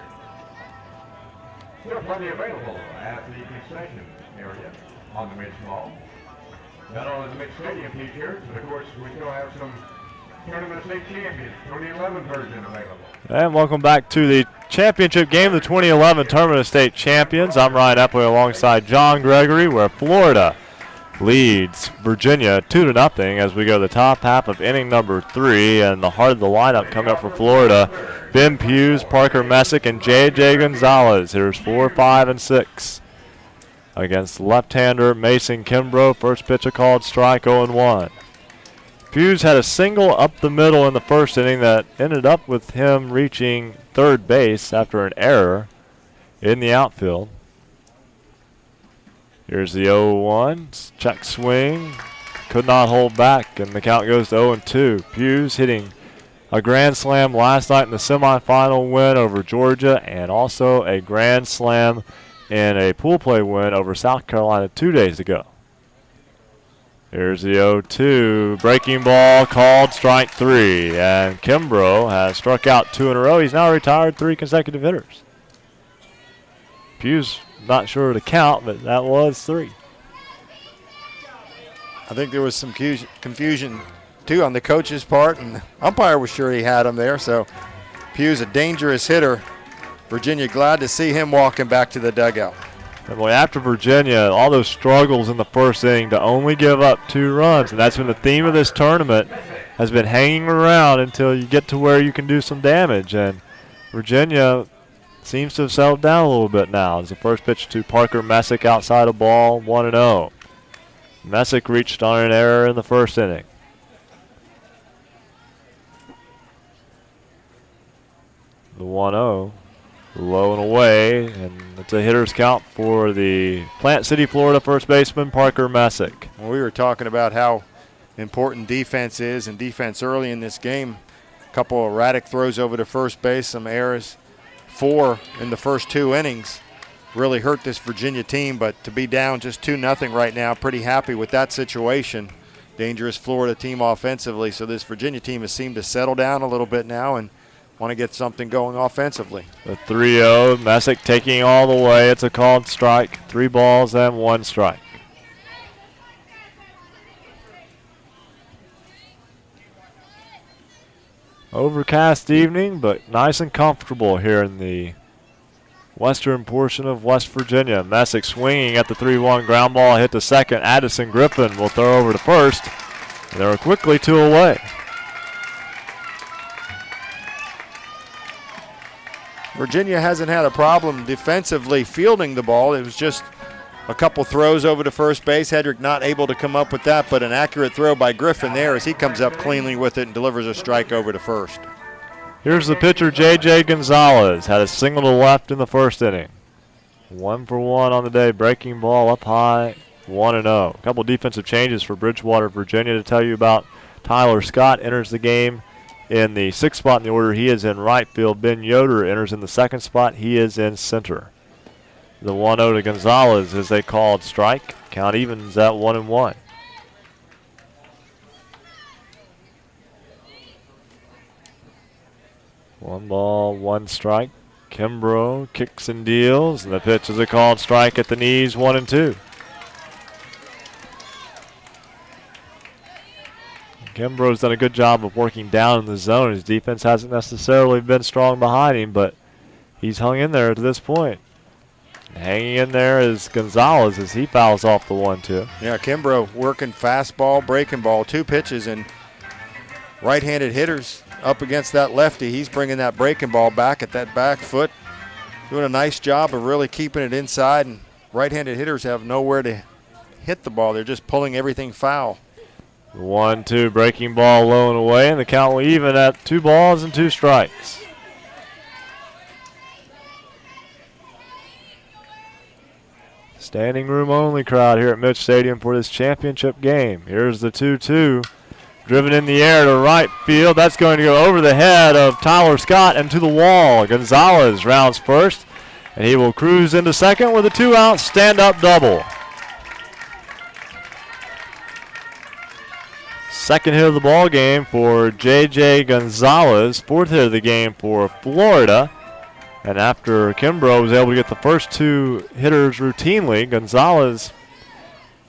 Still plenty available at the concession area on the Mitch Mall. Not only the Mitch Stadium t-shirts, but of course we still have some Tournament of State Champions 2011 version available.
And welcome back to the championship game, the 2011 Tournament of State Champions. I'm Ryan Epling alongside John Gregory, where Florida leads Virginia 2-0 as we go to the top half of inning number 3. And the heart of the lineup coming up for Florida, Ben Hughes, Parker Messick, and J.J. Gonzalez. Here's 4, 5, and 6 against left-hander Mason Kimbrough. First pitch a called strike, 0-1. Hughes had a single up the middle in the first inning that ended up with him reaching third base after an error in the outfield. Here's the 0-1. Check swing. Could not hold back, and the count goes to 0-2. Hughes hitting a grand slam last night in the semifinal win over Georgia, and also a grand slam in a pool play win over South Carolina 2 days ago. Here's the 0-2. Breaking ball called strike 3. And Kimbrough has struck out 2 in a row. He's now retired 3 consecutive hitters. Hughes not sure of the count, but that was 3.
I think there was some confusion, too, on the coach's part, and the umpire was sure he had him there. So Hughes, a dangerous hitter. Virginia glad to see him walking back to the dugout.
And boy, after Virginia, all those struggles in the first inning to only give up 2 runs, and that's been the theme of this tournament, has been hanging around until you get to where you can do some damage. And Virginia seems to have settled down a little bit now. As the first pitch to Parker Messick outside a ball, 1-0. Messick reached on an error in the first inning. The 1-0. Low and away, and it's a hitter's count for the Plant City, Florida first baseman Parker Messick.
Well, we were talking about how important defense is, and defense early in this game. A couple of erratic throws over to first base, some errors. 4 in the first 2 innings really hurt this Virginia team, but to be down just 2-0 right now, pretty happy with that situation. Dangerous Florida team offensively, so this Virginia team has seemed to settle down a little bit now and want to get something going offensively.
The 3-0, Messick taking all the way. It's a called strike. 3 balls and 1 strike. Overcast evening, but nice and comfortable here in the western portion of West Virginia. Messick swinging at the 3-1 ground ball, hit to second. Addison Griffin will throw over to first. And they're quickly 2 away.
Virginia hasn't had a problem defensively fielding the ball. It was just a couple throws over to first base. Hedrick not able to come up with that, but an accurate throw by Griffin there as he comes up cleanly with it and delivers a strike over to first.
Here's the pitcher, J.J. Gonzalez. Had a single to left in the first inning. 1 for 1 on the day. Breaking ball up high, 1-0. A couple defensive changes for Bridgewater, Virginia to tell you about. Tyler Scott enters the game in the 6th spot in the order. He is in right field. Ben Yoder enters in the 2nd spot. He is in center. The 1-0 to Gonzalez is a called strike. Count evens at 1-1. One ball, 1 strike. Kimbrough kicks and deals, and the pitch is a called strike at the knees, 1-2. Kimbrough's done a good job of working down in the zone. His defense hasn't necessarily been strong behind him, but he's hung in there to this point. Hanging in there is Gonzalez as he fouls off the 1-2.
Yeah, Kimbrough working fastball, breaking ball, 2 pitches, and right-handed hitters up against that lefty. He's bringing that breaking ball back at that back foot, doing a nice job of really keeping it inside, and right-handed hitters have nowhere to hit the ball. They're just pulling everything foul.
1-2, breaking ball low and away, and the count will even at 2 balls and 2 strikes. Standing room only crowd here at Mitch Stadium for this championship game. Here's the 2-2, driven in the air to right field. That's going to go over the head of Tyler Scott and to the wall. Gonzalez rounds first, and he will cruise into second with a 2-out stand-up double. Second hit of the ball game for J.J. Gonzalez. 4th hit of the game for Florida. And after Kimbrough was able to get the first 2 hitters routinely, Gonzalez,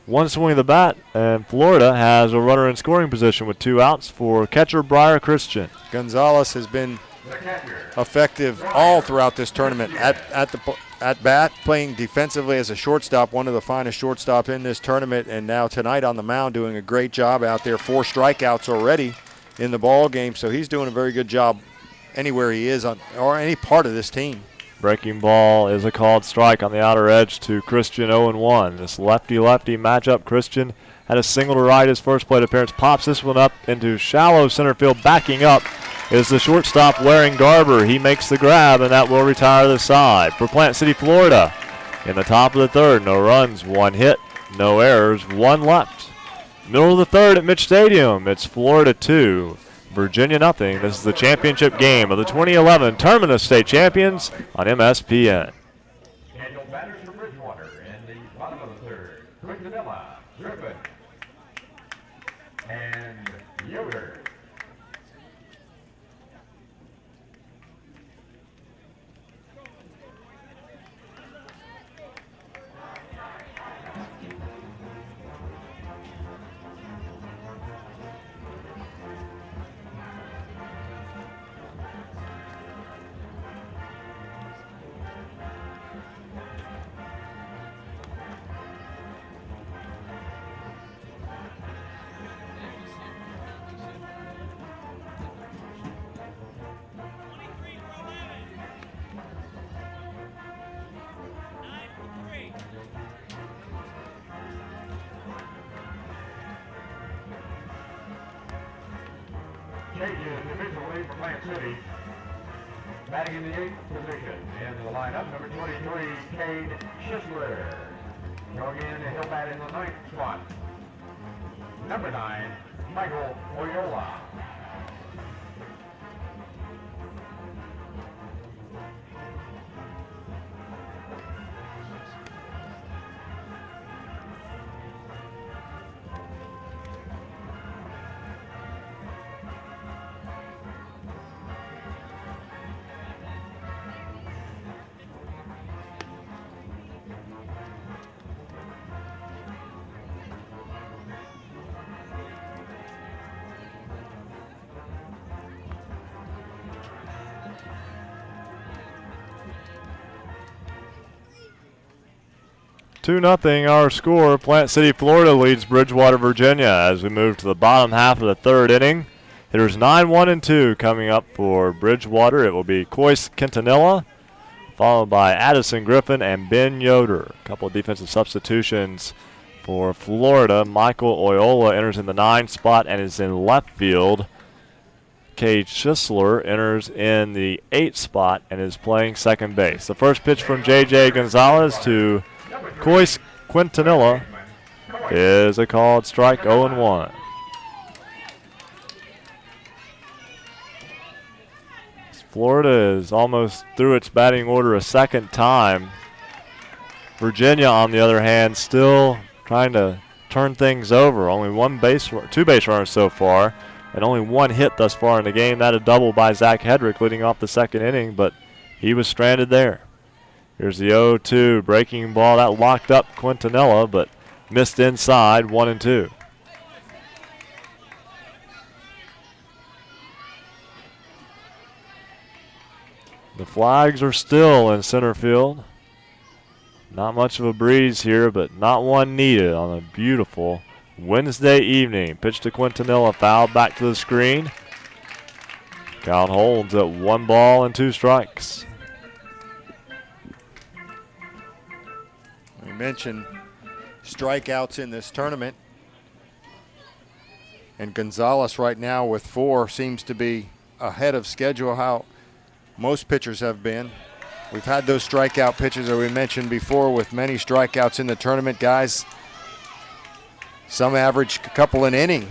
1 swing of the bat, and Florida has a runner in scoring position with 2 outs for catcher Briar Christian.
Gonzalez has been
the catcher.
effective all throughout this tournament. At bat, playing defensively as a shortstop, one of the finest shortstops in this tournament, and now tonight on the mound doing a great job out there. 4 strikeouts already in the ball game, so he's doing a very good job anywhere he is on or any part of this team.
Breaking ball is a called strike on the outer edge to Christian 0-1. This lefty-lefty matchup. Christian had a single to right his first plate appearance. Pops this one up into shallow center field. Backing up is the shortstop, Waring Garber. He makes the grab, and that will retire the side. For Plant City, Florida, in the top of the third, no runs, 1 hit, no errors, 1 left. Middle of the third at Mitch Stadium. It's Florida 2, Virginia nothing. This is the championship game of the 2011 Terminus State Champions on MSPN.
Scheduled batters for Bridgewater in the bottom of the third. Quintanilla, Griffin, and Yoder. Changes individually for Plant City. Batting in the 8th position in the lineup, number 23, Cade Schisler. Going in, he'll bat in the 9th spot. Number 9, Michael Oyola.
Two 2-0 our score. Plant City, Florida leads Bridgewater, Virginia as we move to the bottom half of the third inning. Hitters 9-1 and 2 coming up for Bridgewater. It will be Coyce Quintanilla, followed by Addison Griffin and Ben Yoder. A couple of defensive substitutions for Florida. Michael Oyola enters in the 9th spot and is in left field. Cade Schisler enters in the 8th spot and is playing second base. The first pitch from J.J. Gonzalez to Coyce Quintanilla is a called strike, 0-1. Florida is almost through its batting order a second time. Virginia, on the other hand, still trying to turn things over. Only two base runners so far, and only 1 hit thus far in the game. That a double by Zach Hedrick leading off the second inning, but he was stranded there. Here's the 0-2 breaking ball. That locked up Quintanilla, but missed inside, 1-2. The flags are still in center field. Not much of a breeze here, but not one needed on a beautiful Wednesday evening. Pitch to Quintanilla, foul back to the screen. Count holds at 1 ball and 2 strikes.
We mentioned strikeouts in this tournament, and Gonzalez right now with 4 seems to be ahead of schedule how most pitchers have been. We've had those strikeout pitchers that we mentioned before with many strikeouts in the tournament. Guys, some average a couple an inning.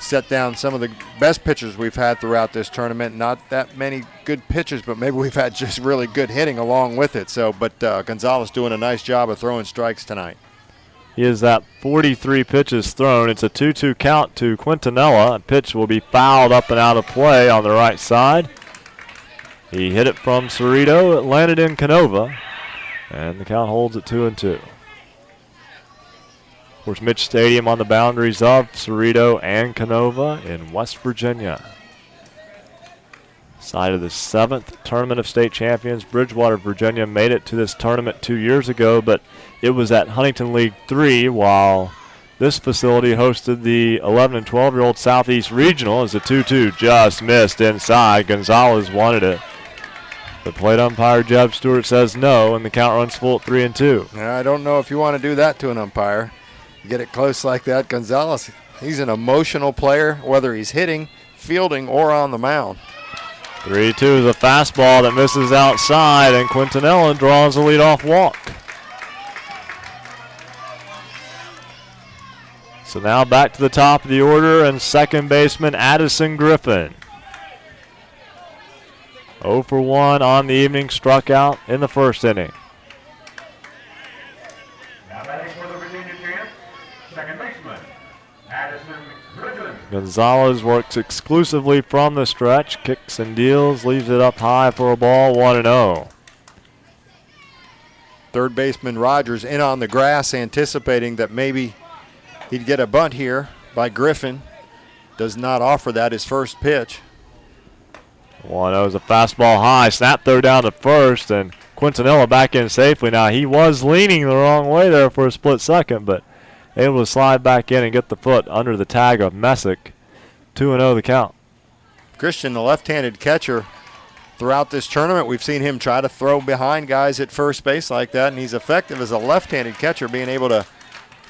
Set down some of the best pitchers we've had throughout this tournament. Not that many good pitchers, but maybe we've had just really good hitting along with it. But Gonzalez doing a nice job of throwing strikes tonight.
He is at 43 pitches thrown. It's a 2-2 count to Quintanilla. A pitch will be fouled up and out of play on the right side. He hit it from Ceredo. It landed in Kenova, and the count holds at 2-2. Of course, Mitch Stadium on the boundaries of Ceredo and Kenova in West Virginia. Side of the 7th Tournament of State Champions. Bridgewater, Virginia made it to this tournament 2 years ago, but it was at Huntington League 3, while this facility hosted the 11 and 12-year-old Southeast Regional as the 2-2 just missed inside. Gonzalez wanted it. The plate umpire, Jeb Stewart, says no, and the count runs full at 3-2.
I don't know if you want to do that to an umpire. You get it close like that. Gonzalez, he's an emotional player, whether he's hitting, fielding, or on the mound.
3-2 is a fastball that misses outside, and Quintanilla draws a leadoff walk. So now back to the top of the order, and second baseman Addison Griffin. 0 for 1 on the evening, struck out in the first inning.
Now batting for the Virginia champ, second baseman, Addison Griffin.
Gonzalez works exclusively from the stretch, kicks and deals, leaves it up high for a ball, 1-0.
Third baseman Rogers in on the grass, anticipating that maybe he'd get a bunt here by Griffin. Does not offer that his first pitch.
1-0 is a fastball high, snap throw down to first, and Quintanilla back in safely. Now he was leaning the wrong way there for a split second, but able to slide back in and get the foot under the tag of Messick. 2-0 the count.
Christian, the left-handed catcher, throughout this tournament, we've seen him try to throw behind guys at first base like that, and he's effective as a left-handed catcher, being able to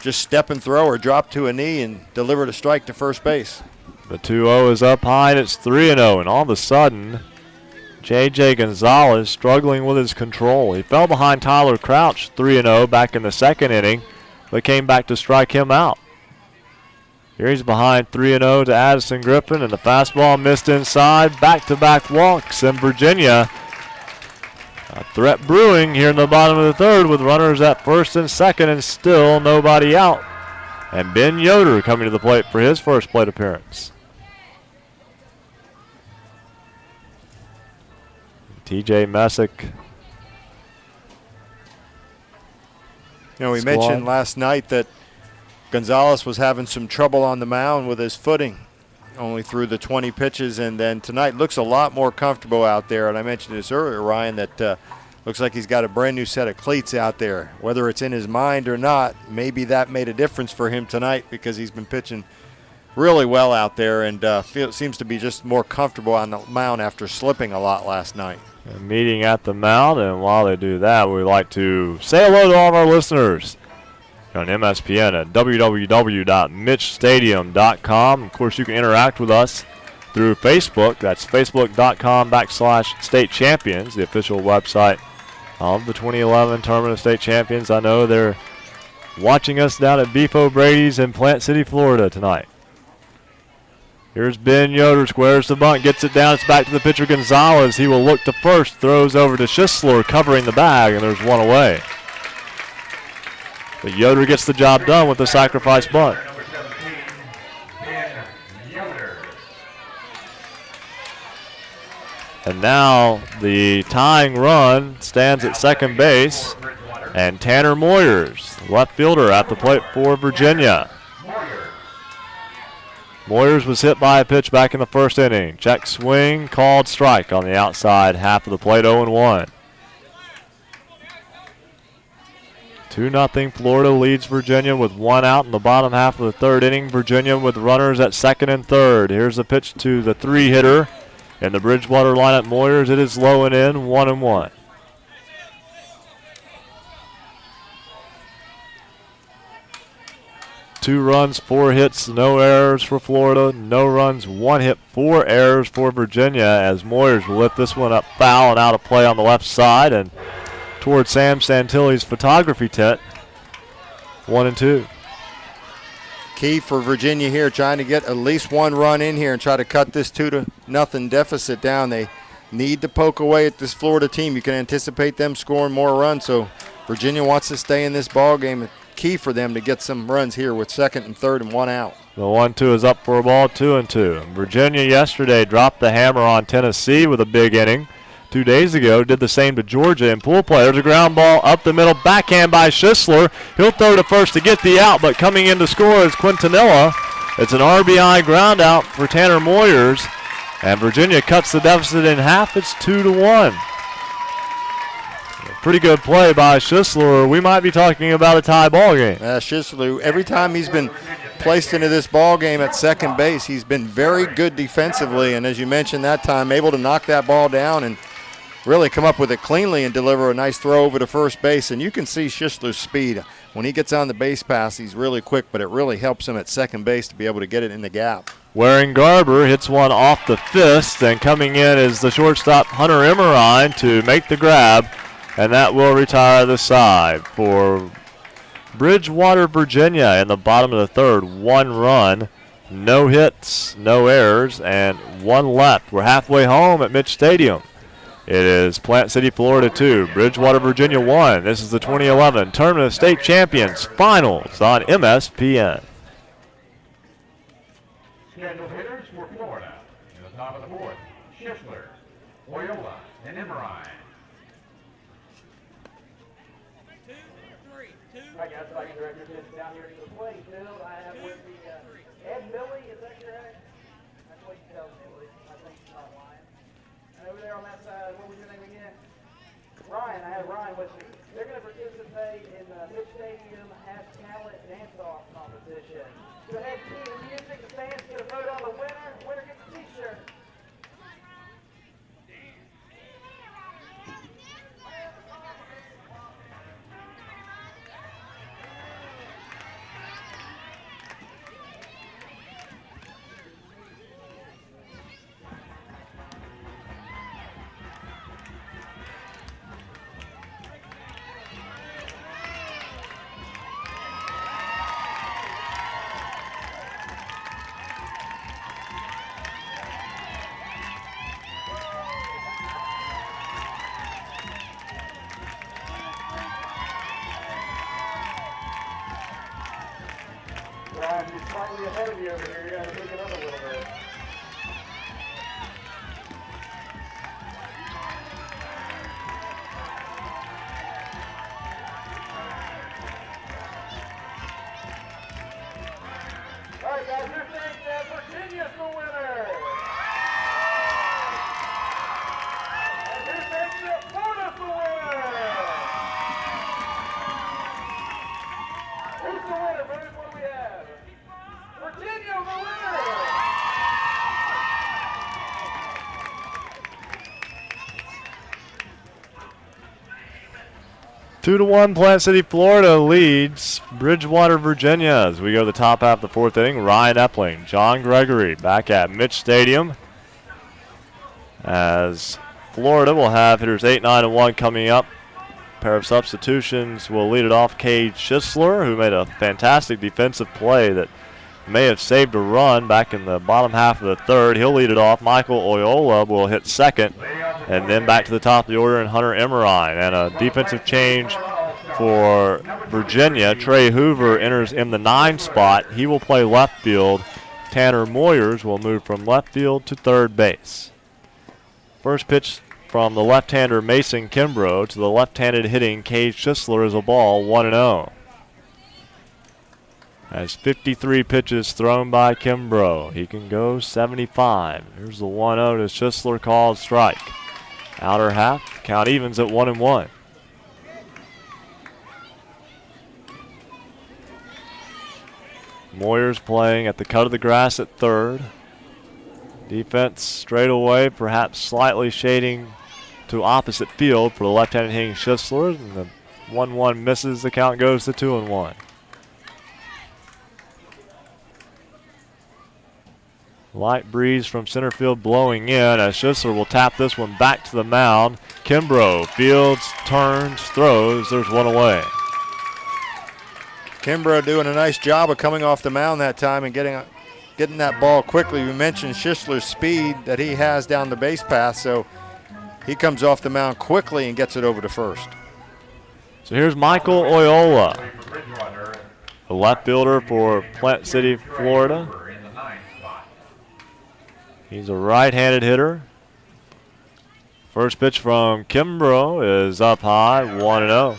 just step and throw or drop to a knee and deliver the strike to first base.
The 2-0 is up high, and it's 3-0, and all of a sudden, J.J. Gonzalez struggling with his control. He fell behind Tyler Crouch 3-0 back in the second inning, but came back to strike him out. Here he's behind 3-0 to Addison Griffin, and the fastball missed inside. Back-to-back walks, and Virginia, a threat brewing here in the bottom of the third with runners at first and second and still nobody out. And Ben Yoder coming to the plate for his first plate appearance. T.J. Messick.
You know, we mentioned last night that Gonzalez was having some trouble on the mound with his footing. Only threw the 20 pitches, and then tonight looks a lot more comfortable out there. And I mentioned this earlier, Ryan, that looks like he's got a brand new set of cleats out there. Whether it's in his mind or not, maybe that made a difference for him tonight because he's been pitching really well out there and seems to be just more comfortable on the mound after slipping a lot last night.
A meeting at the mound, and while they do that, we'd like to say hello to all of our listeners on MSPN at www.mitchstadium.com. Of course, you can interact with us through Facebook. That's facebook.com/State Champions, the official website of the 2011 Tournament of State Champions. I know they're watching us down at Beef O'Brady's in Plant City, Florida tonight. Here's Ben Yoder, squares the bunt, gets it down. It's back to the pitcher Gonzalez. He will look to first, throws over to Schisler, covering the bag, and there's one away. But Yoder gets the job done with the sacrifice bunt.
Number 17, Ben Yoder.
And now the tying run stands at second base, and Tanner Moyers, left fielder, at the plate for Virginia. Moyers was hit by a pitch back in the first inning. Check swing, called strike on the outside half of the plate, 0-1. 2-0 Florida leads Virginia with one out in the bottom half of the third inning. Virginia with runners at second and third. Here's the pitch to the three-hitter in the Bridgewater lineup, Moyers. It is low and in, 1-1. Two runs, 4 hits, no errors for Florida. No runs, 1 hit, 4 errors for Virginia, as Moyers will lift this one up foul and out of play on the left side and toward Sam Santilli's photography tent. 1-2.
Key for Virginia here, trying to get at least one run in here and try to cut this 2-0 deficit down. They need to poke away at this Florida team. You can anticipate them scoring more runs, so Virginia wants to stay in this ball game. Key for them to get some runs here with second and third and one out.
The 1-2 is up for a ball, 2-2. Virginia yesterday dropped the hammer on Tennessee with a big inning. 2 days ago did the same to Georgia in pool play. There's a ground ball up the middle, backhand by Schisler. He'll throw to first to get the out, but coming in to score is Quintanilla. It's an RBI ground out for Tanner Moyers, And Virginia cuts the deficit in half. It's 2-1. Pretty good play by Schisler. We might be talking about a tie ball game.
Schisler, every time he's been placed into this ball game at second base, he's been very good defensively. And as you mentioned that time, able to knock that ball down and really come up with it cleanly and deliver a nice throw over to first base. And you can see Schisler's speed. When he gets on the base pass, he's really quick, but it really helps him at second base to be able to get it in the gap.
Waring Garber hits one off the fist, and coming in is the shortstop Hunter Emmerine to make the grab, and that will retire the side for Bridgewater, Virginia in the bottom of the third. 1 run, no hits, no errors, and 1 left. We're halfway home at Mitch Stadium. It is Plant City, Florida 2, Bridgewater, Virginia 1. This is the 2011 Tournament of State Champions Finals on MSPN.
Scheduled hitters for Florida. In the top of the fourth, Schisler, Loyola, and Emmerine.
All right, guys, if I can direct your attention down here to the plate field, I have with me Ed Billy. Is that correct? That's what you tell me. I think he's not lying. And over there on that side, what was your name again? Ryan. I have Ryan with me. They're going to participate in the Mitch Stadium Has Talent Dance-Off competition. Go ahead, cue the music. The fans get a vote on the winner. The winner gets a T-shirt. Ryan, you're slightly ahead of you over here. You got to pick it up a little bit. All right, guys, you're saying that Virginia's the winner. And you're saying that Florida's the winner. Who's the winner, Bruce? What do we have? Virginia, the winner!
2-1, Plant City, Florida leads Bridgewater, Virginia as we go to the top half of the fourth inning. Ryan Epling, John Gregory back at Mitch Stadium as Florida will have hitters 8, 9, and 1 coming up. Pair of substitutions will lead it off. Cade Schisler, who made a fantastic defensive play that may have saved a run back in the bottom half of the third. He'll lead it off. Michael Oyola will hit second. And then back to the top of the order, and Hunter Emmerine. And a defensive change for Virginia. Trey Hoover enters in the 9 spot. He will play left field. Tanner Moyers will move from left field to third base. First pitch from the left-hander Mason Kimbrough to the left-handed hitting Cade Schisler is a ball, 1-0. Has 53 pitches thrown by Kimbrough. He can go 75. Here's the 1-0 to Schisler, called strike. Outer half, count evens at 1-1. Moyers playing at the cut of the grass at third. Defense straight away, perhaps slightly shading to opposite field for the left-handed hitting Schisler. And the 1-1 misses, the count goes to 2-1. Light breeze from center field blowing in as Schisler will tap this one back to the mound. Kimbrough fields, turns, throws. There's one away.
Kimbrough doing a nice job of coming off the mound that time and getting that ball quickly. We mentioned Schisler's speed that he has down the base path, so he comes off the mound quickly and gets it over to first.
So here's Michael Oyola, the left fielder for Plant City, Florida. He's a right-handed hitter. First pitch from Kimbrough is up high, 1-0.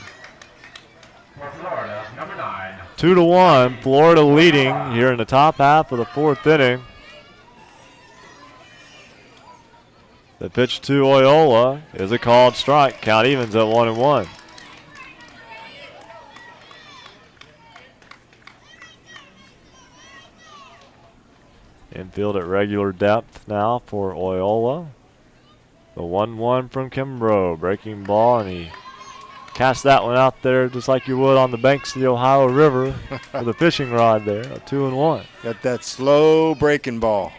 2-1, Florida leading here in the top half of the fourth inning. The pitch to Oyola is a called strike. Count evens at 1-1. Infield at regular depth now for Oyola. The 1-1 from Kimbrough. Breaking ball, and he cast that one out there just like you would on the banks of the Ohio River with a fishing rod there. A 2-1.
Got that slow breaking ball.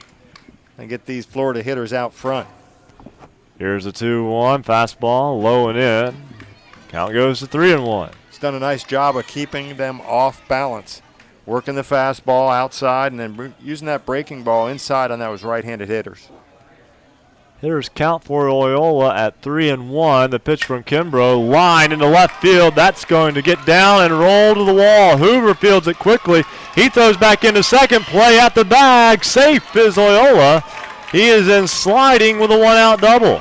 And get these Florida hitters out front.
Here's a 2-1. Fastball, low and in. Count goes to 3-1.
He's done a nice job of keeping them off balance. Working the fastball outside and then using that breaking ball inside on those right-handed hitters.
Hitters count for Oyola at 3-1. The pitch from Kimbrough, line into left field. That's going to get down and roll to the wall. Hoover fields it quickly. He throws back into second. Play at the bag. Safe is Oyola. He is in sliding with a one-out double.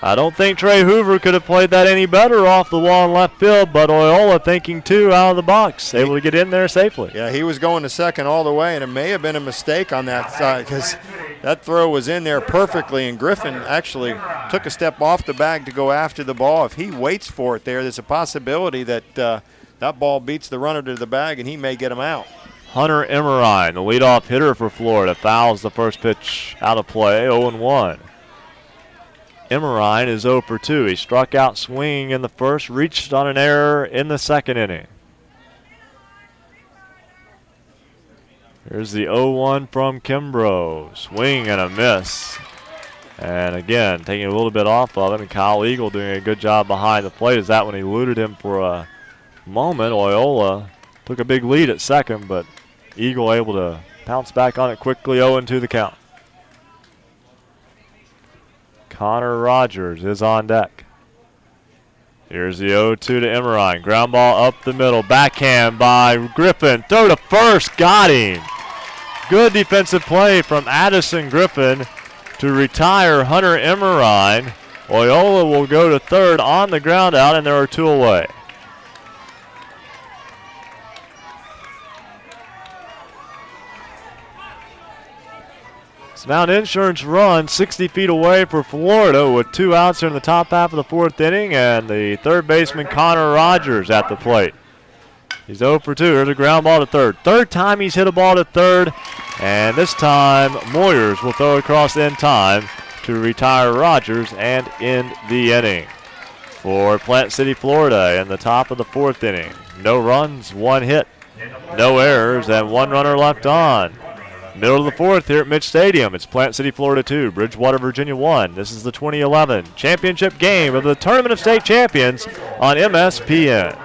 I don't think Trey Hoover could have played that any better off the wall in left field, but Oyola thinking two out of the box, able to get in there safely.
Yeah, he was going to second all the way, and it may have been a mistake on that side because that throw was in there perfectly, and Griffin actually took a step off the bag to go after the ball. If he waits for it there's a possibility that that ball beats the runner to the bag, and he may get him out.
Hunter Emmerine, the leadoff hitter for Florida, fouls the first pitch out of play, 0-1. Emmerine is 0 for 2. He struck out swinging in the first, reached on an error in the second inning. Here's the 0-1 from Kimbrough. Swing and a miss. And again, taking a little bit off of it, and Kyle Eagle doing a good job behind the plate as that one eluded him for a moment. Oyola took a big lead at second, but Eagle able to pounce back on it quickly, 0-2 the count. Connor Rogers is on deck. Here's the 0-2 to Emmerine. Ground ball up the middle. Backhand by Griffin. Throw to first. Got him. Good defensive play from Addison Griffin to retire Hunter Emmerine. Oyola will go to third on the ground out, and there are two away. It's now an insurance run 60 feet away for Florida with 2 outs here in the top half of the 4th inning, and the third baseman Connor Rogers at the plate. He's 0 for 2. Here's a ground ball to third. Third time he's hit a ball to third, and this time Moyers will throw across in time to retire Rogers and end the inning. For Plant City, Florida in the top of the 4th inning. No runs, 1 hit, no errors, and 1 runner left on. Middle of the 4th here at Mitch Stadium. It's Plant City, Florida 2, Bridgewater, Virginia 1. This is the 2011 championship game of the Tournament of State Champions on MSPN.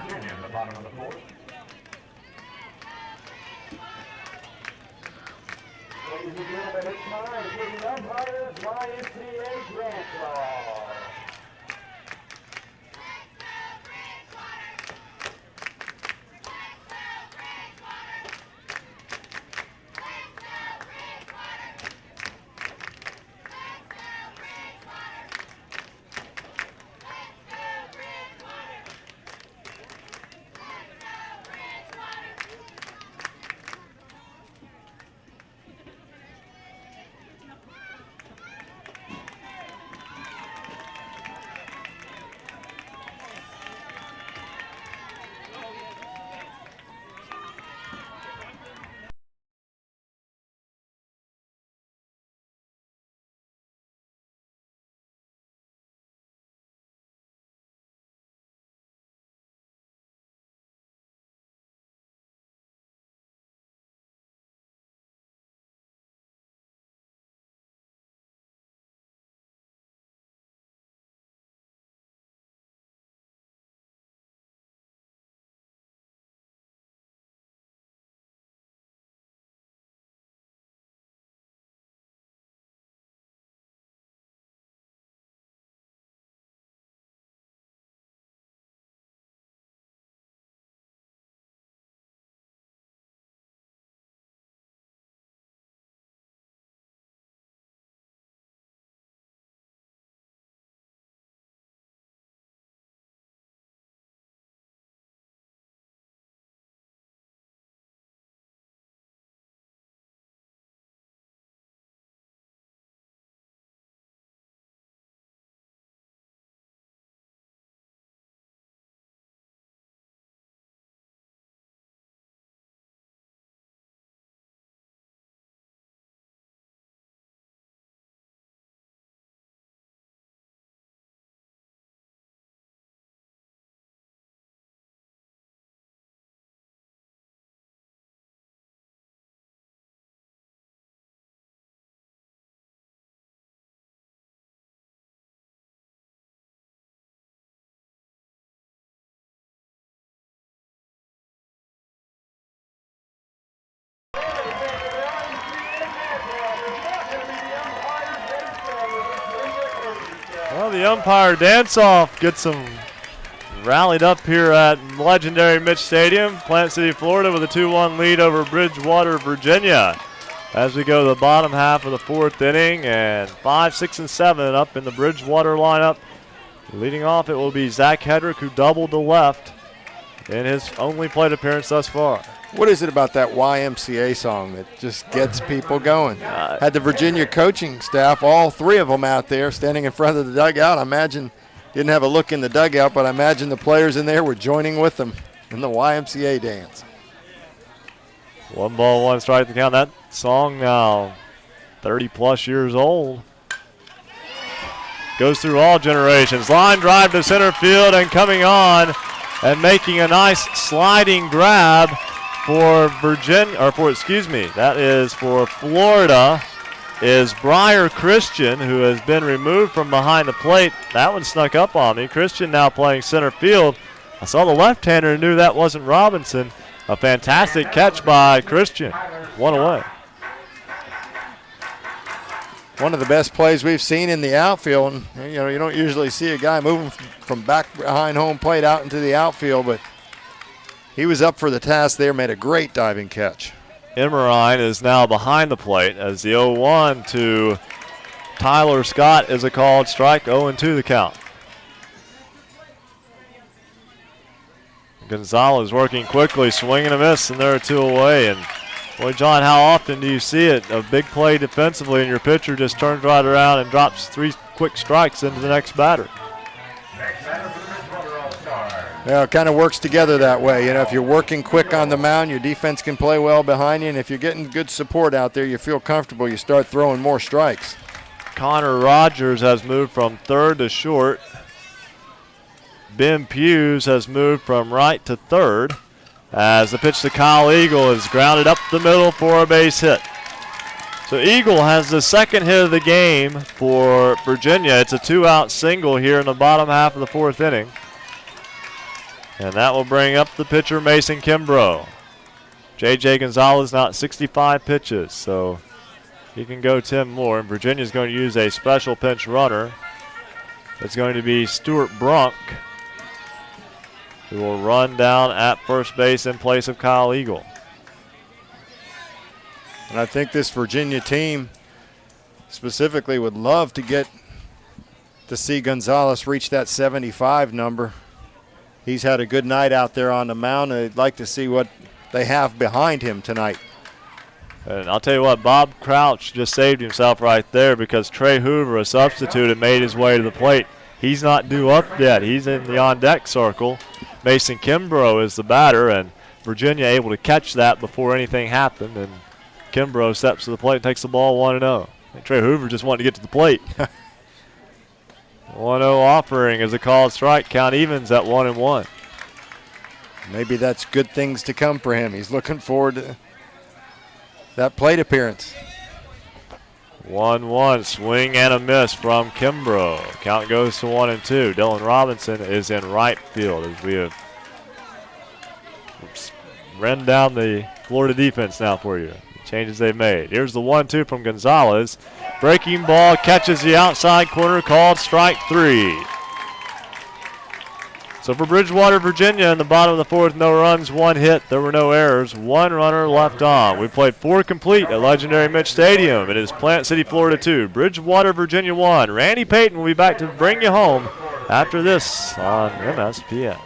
umpire dance-off gets them rallied up here at legendary Mitch Stadium. Plant City, Florida with a 2-1 lead over Bridgewater, Virginia. As we go to the bottom half of the fourth inning, and 5, 6, and 7 up in the Bridgewater lineup. Leading off, it will be Zach Hedrick, who doubled to left in his only plate appearance thus far.
What is it about that YMCA song that just gets people going? Had the Virginia coaching staff, all three of them out there standing in front of the dugout. I imagine, didn't have a look in the dugout, but I imagine the players in there were joining with them in the YMCA dance.
1 ball, 1 strike to count. That song now 30-plus years old. Goes through all generations. Line drive to center field, and coming on and making a nice sliding grab for that is for Florida, is Briar Christian, who has been removed from behind the plate. That one snuck up on me. Christian now playing center field. I saw the left-hander and knew that wasn't Robinson. A fantastic catch by Christian. 1 away.
One of the best plays we've seen in the outfield. And, you know, you don't usually see a guy moving from back behind home plate out into the outfield, but he was up for the task there, made a great diving catch.
Emmerine is now behind the plate as the 0-1 to Tyler Scott is a called strike. 0-2 the count. Gonzalez working quickly, swinging a miss, and there are 2 away. And boy, John, how often do you see it? A big play defensively, and your pitcher just turns right around and drops 3 quick strikes into the next batter.
Yeah, it kind of works together that way. You know, if you're working quick on the mound, your defense can play well behind you, and if you're getting good support out there, you feel comfortable, you start throwing more strikes.
Connor Rogers has moved from third to short. Ben Hughes has moved from right to third, as the pitch to Kyle Eagle is grounded up the middle for a base hit. So Eagle has the second hit of the game for Virginia. It's a 2-out single here in the bottom half of the fourth inning. And that will bring up the pitcher, Mason Kimbrough. J.J. Gonzalez now at 65 pitches, so he can go 10 more. And Virginia's going to use a special pinch runner. It's going to be Stuart Brunk, who will run down at first base in place of Kyle Eagle.
And I think this Virginia team specifically would love to see Gonzalez reach that 75 number. He's had a good night out there on the mound, and they'd like to see what they have behind him tonight.
And I'll tell you what, Bob Crouch just saved himself right there, because Trey Hoover, a substitute, had made his way to the plate. He's not due up yet. He's in the on-deck circle. Mason Kimbrough is the batter, and Virginia able to catch that before anything happened. And Kimbrough steps to the plate and takes the ball 1-0. Trey Hoover just wanted to get to the plate. 1-0 offering is a called strike. Count evens at 1-1.
Maybe that's good things to come for him. He's looking forward to that plate appearance.
1-1, swing and a miss from Kimbrough. Count goes to 1-2. Dylan Robinson is in right field as we have run down the Florida defense now for you. Changes they've made. Here's the 1-2 from Gonzalez. Breaking ball catches the outside corner, called strike 3. So for Bridgewater, Virginia, in the bottom of the fourth, no runs, 1 hit. There were no errors. 1 runner left on. We played 4 complete at legendary Mitch Stadium. It is Plant City, Florida 2, Bridgewater, Virginia 1. Randy Payton will be back to bring you home after this on MSPN.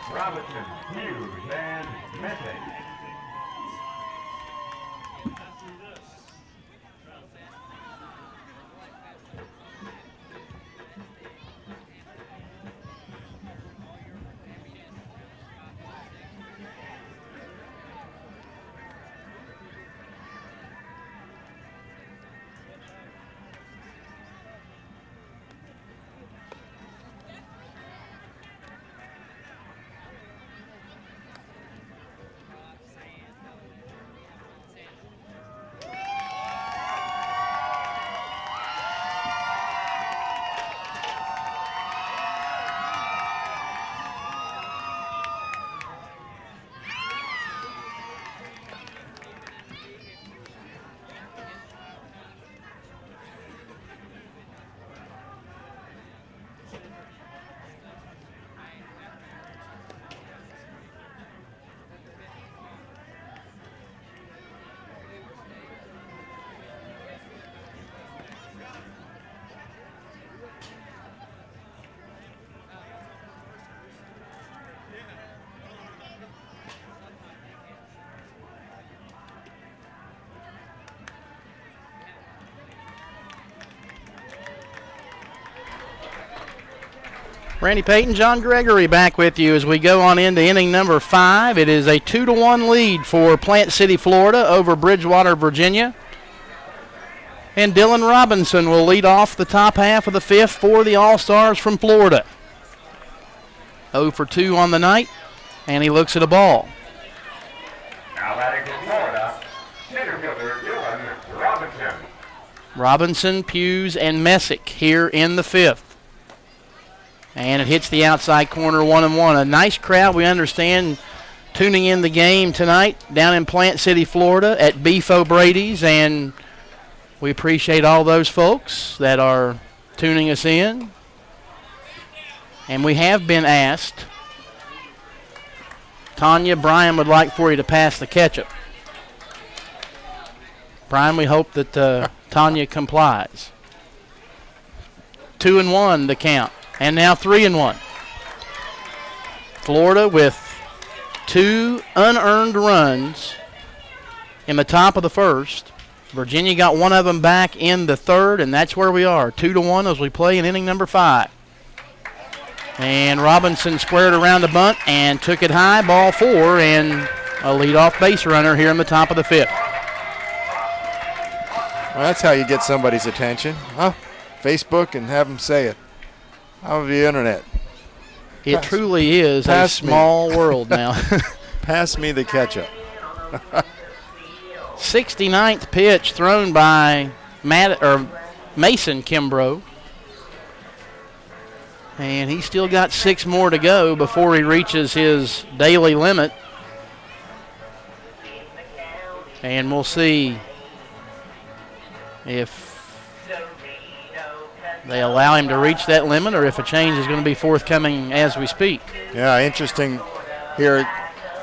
Randy Payton, John Gregory back with you as we go on into inning number 5. It is a 2-1 lead for Plant City, Florida over Bridgewater, Virginia. And Dylan Robinson will lead off the top half of the 5th for the All-Stars from Florida. 0 for 2 on the night, and he looks at a ball.
Now batting for Florida, center fielder Dylan Robinson.
Robinson, Hughes, and Messick here in the 5th. And it hits the outside corner 1-1. A nice crowd, we understand, tuning in the game tonight down in Plant City, Florida at Beef O'Brady's. And we appreciate all those folks that are tuning us in. And we have been asked, Tanya, Brian would like for you to pass the ketchup. Brian, we hope that Tanya complies. 2-1 the count. And now 3-1. Florida with 2 unearned runs in the top of the 1st. Virginia got one of them back in the 3rd, and that's where we are. 2-1 as we play in inning number 5. And Robinson squared around the bunt and took it high, ball 4, and a leadoff base runner here in the top of the 5th.
Well, that's how you get somebody's attention, huh? Facebook and have them say it. How of the internet?
It truly is a small world now.
Pass me the ketchup.
69th pitch thrown by Mason Kimbrough. And he's still got 6 more to go before he reaches his daily limit. And we'll see if they allow him to reach that limit or if a change is going to be forthcoming as we speak.
Yeah, interesting here,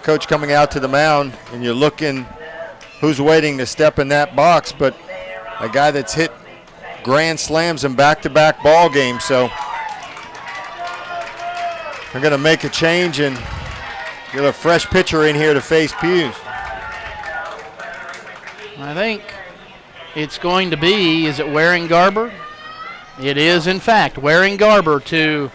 Coach coming out to the mound, and you're looking who's waiting to step in that box, but a guy that's hit grand slams in back-to-back ball games, so they're going to make a change and get a fresh pitcher in here to face Hughes.
I think it's going to be, is it Waring Garber? It is, in fact, Waring Garber to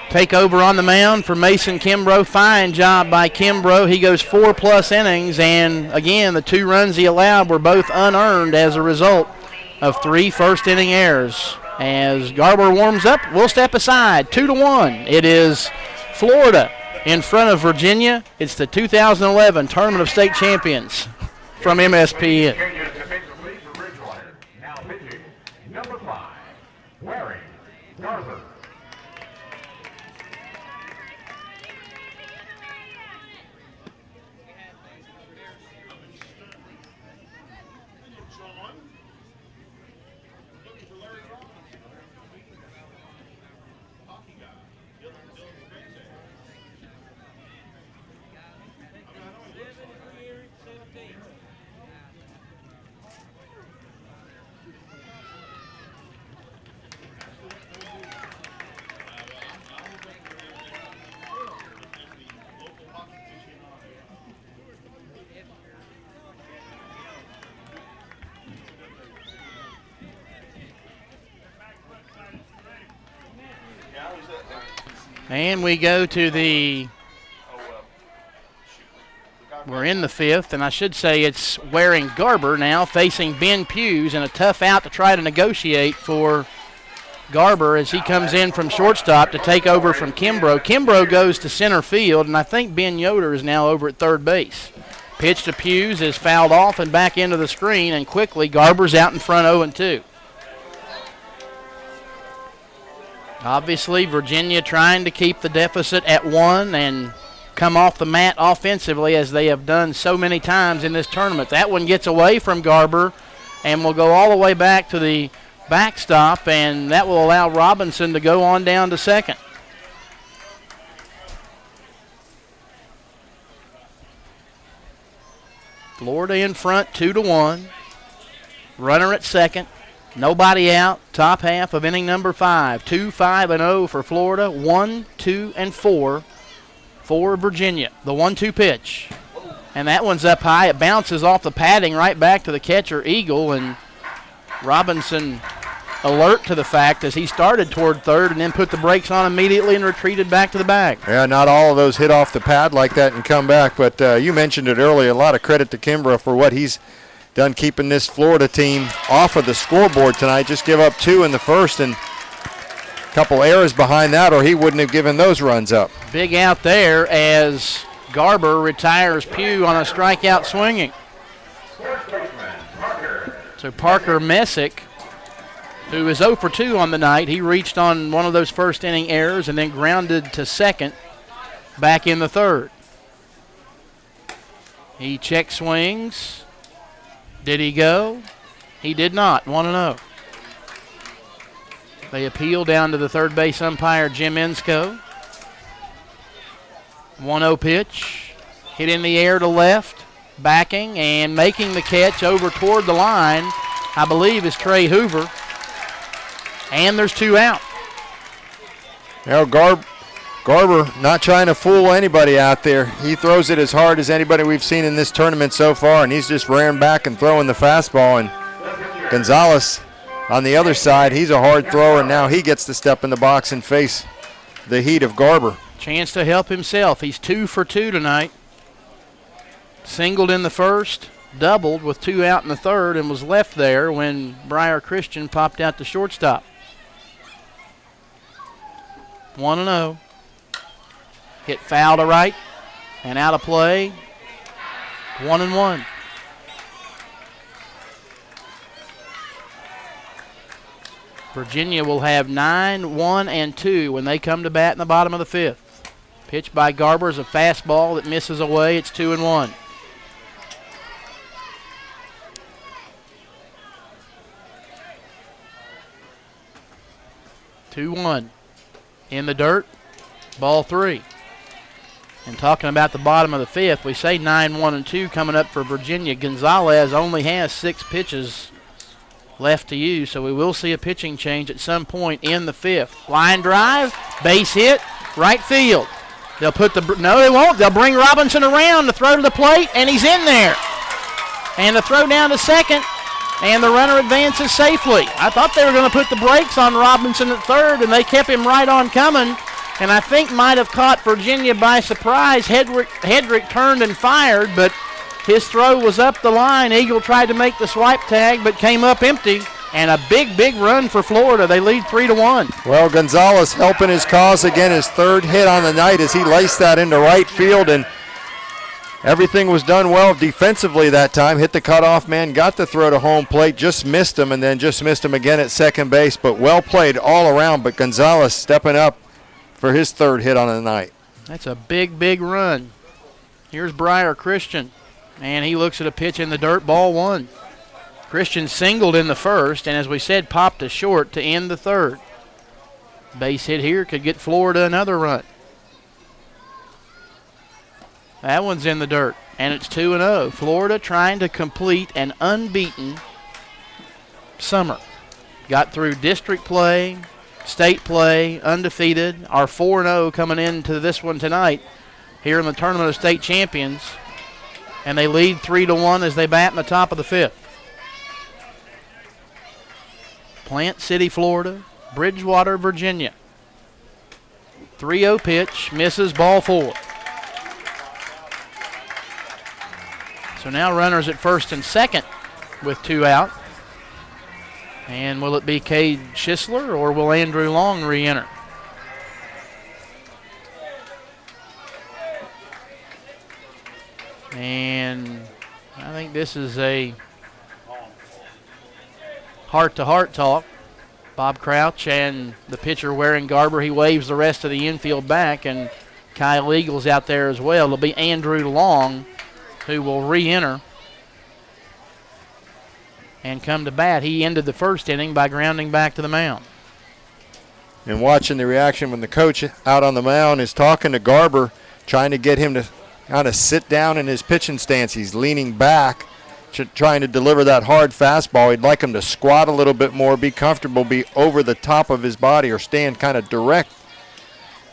take over on the mound for Mason Kimbrough. Fine job by Kimbrough. He goes 4+ innings, and again, the 2 runs he allowed were both unearned as a result of 3 first-inning errors. As Garber warms up, we'll step aside. 2-1. It is Florida in front of Virginia. It's the 2011 Tournament of State Champions from MSPN.
Changes defensively for Bridgewater. Now pitching, number 5, Waring Garber.
And we go to we're in the 5th, and I should say it's Waring Garber now facing Ben Hughes, and a tough out to try to negotiate for Garber as he comes in from shortstop to take over from Kimbrough. Kimbrough goes to center field, and I think Ben Yoder is now over at third base. Pitch to Hughes is fouled off and back into the screen, and quickly Garber's out in front 0-2. Obviously, Virginia trying to keep the deficit at 1 and come off the mat offensively as they have done so many times in this tournament. That one gets away from Garber and will go all the way back to the backstop, and that will allow Robinson to go on down to second. Florida in front, 2-1. Runner at second. Nobody out. Top half of inning number 5. 2-5-0 for Florida. 1, 2, and 4 for Virginia. The 1-2 pitch. And that one's up high. It bounces off the padding right back to the catcher, Eagle, and Robinson alert to the fact as he started toward third and then put the brakes on immediately and retreated back to the bag.
Yeah, not all of those hit off the pad like that and come back, but you mentioned it earlier. A lot of credit to Kimbrough for what he's done keeping this Florida team off of the scoreboard tonight. Just give up 2 in the first and a couple errors behind that, or he wouldn't have given those runs up.
Big out there as Garber retires Pugh on a strikeout swinging. So Parker Messick, who is 0 for 2 on the night, he reached on one of those first inning errors and then grounded to second back in the third. He check swings. Did he go? He did not. 1-0. They appeal down to the third base umpire, Jim Ensko. 1-0 pitch. Hit in the air to left. Backing and making the catch over toward the line, I believe, is Trey Hoover. And there's 2 out.
Now Garber not trying to fool anybody out there. He throws it as hard as anybody we've seen in this tournament so far, and he's just rearing back and throwing the fastball. And Gonzalez on the other side, he's a hard thrower, and now he gets to step in the box and face the heat of Garber.
Chance to help himself. He's 2 for 2 tonight. Singled in the first, doubled with 2 out in the third, and was left there when Briar Christian popped out to shortstop. 1-0. Hit foul to right and out of play. 1-1. Virginia will have 9, 1, and 2 when they come to bat in the bottom of the 5th. Pitch by Garber is a fastball that misses away. It's 2-1. In the dirt, ball 3. And talking about the bottom of the 5th, we say 9, 1, and 2 coming up for Virginia. Gonzalez only has 6 pitches left to use, so we will see a pitching change at some point in the 5th. Line drive, base hit, right field. They'll put no, they won't. They'll bring Robinson around to throw to the plate, and he's in there. And the throw down to second, and the runner advances safely. I thought they were going to put the brakes on Robinson at third, and they kept him right on coming, and I think might have caught Virginia by surprise. Hedrick turned and fired, but his throw was up the line. Eagle tried to make the swipe tag, but came up empty, and a big run for Florida. They lead 3-1.
Well, Gonzalez helping his cause again, his 3rd hit on the night as he laced that into right field, and everything was done well defensively that time. Hit the cutoff man, got the throw to home plate, just missed him, and then just missed him again at second base. But well played all around. But Gonzalez stepping up for his 3rd hit on the night.
That's a big run. Here's Briar Christian, and he looks at a pitch in the dirt, ball 1. Christian singled in the first, and as we said, popped to short to end the 3rd. Base hit here could get Florida another run. That one's in the dirt, and it's 2-0. Florida trying to complete an unbeaten summer. Got through district play, state play, undefeated. Are 4-0 coming into this one tonight here in the Tournament of State Champions, and they lead 3-1 as they bat in the top of the 5th. Plant City, Florida, Bridgewater, Virginia. 3-0 pitch, misses, ball 4. So now runners at first and second with 2 out. And will it be Cade Schisler or will Andrew Long re-enter? And I think this is a heart-to-heart talk. Bob Crouch and the pitcher wearing Garber. He waves the rest of the infield back, and Kyle Eagles out there as well. It'll be Andrew Long who will re-enter and come to bat. He ended the first inning by grounding back to the mound.
And watching the reaction when the coach out on the mound is talking to Garber, trying to get him to kind of sit down in his pitching stance. He's leaning back, trying to deliver that hard fastball. He'd like him to squat a little bit more, be comfortable, be over the top of his body, or stand kind of direct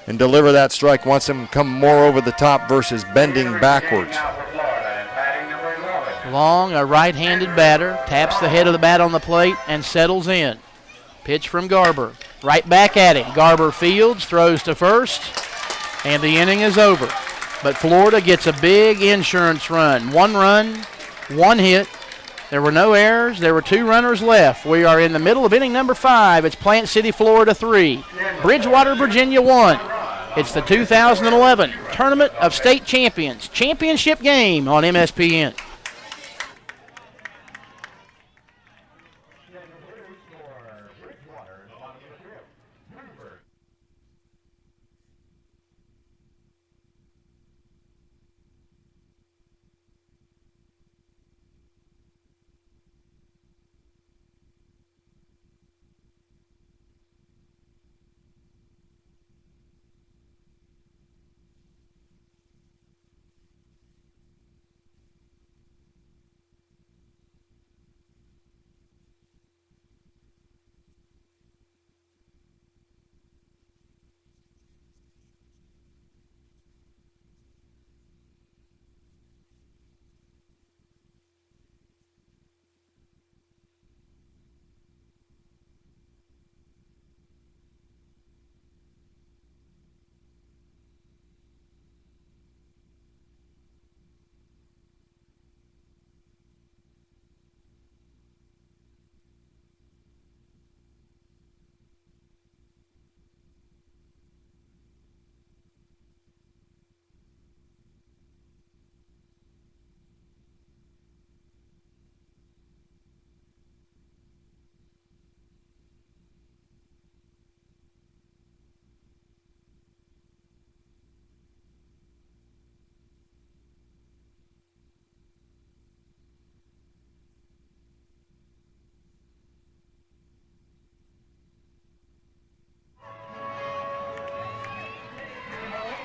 and deliver that strike. Wants him to come more over the top versus bending backwards.
Long, a right-handed batter, taps the head of the bat on the plate and settles in. Pitch from Garber. Right back at him. Garber fields, throws to first, and the inning is over. But Florida gets a big insurance run. 1 run, 1 hit. There were no errors. There were 2 runners left. We are in the middle of inning number 5. It's Plant City, Florida 3. Bridgewater, Virginia 1. It's the 2011 Tournament of State Champions championship game on MSPN.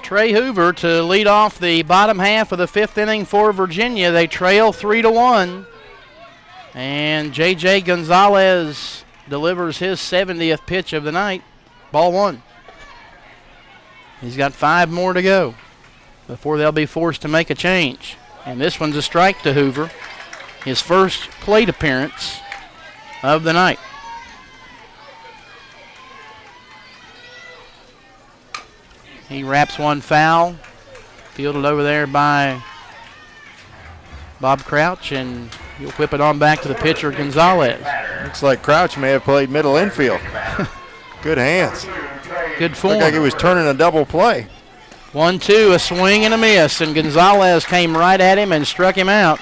Trey Hoover to lead off the bottom half of the 5th inning for Virginia. They trail 3-1. And J.J. Gonzalez delivers his 70th pitch of the night. Ball 1. He's got 5 more to go before they'll be forced to make a change. And this one's a strike to Hoover. His first plate appearance of the night. He wraps one foul, fielded over there by Bob Crouch, and he'll whip it on back to the pitcher, Gonzalez.
Looks like Crouch may have played middle infield. Good hands.
Good form.
Looked like he was turning a double play.
1-2, a swing and a miss, and Gonzalez came right at him and struck him out.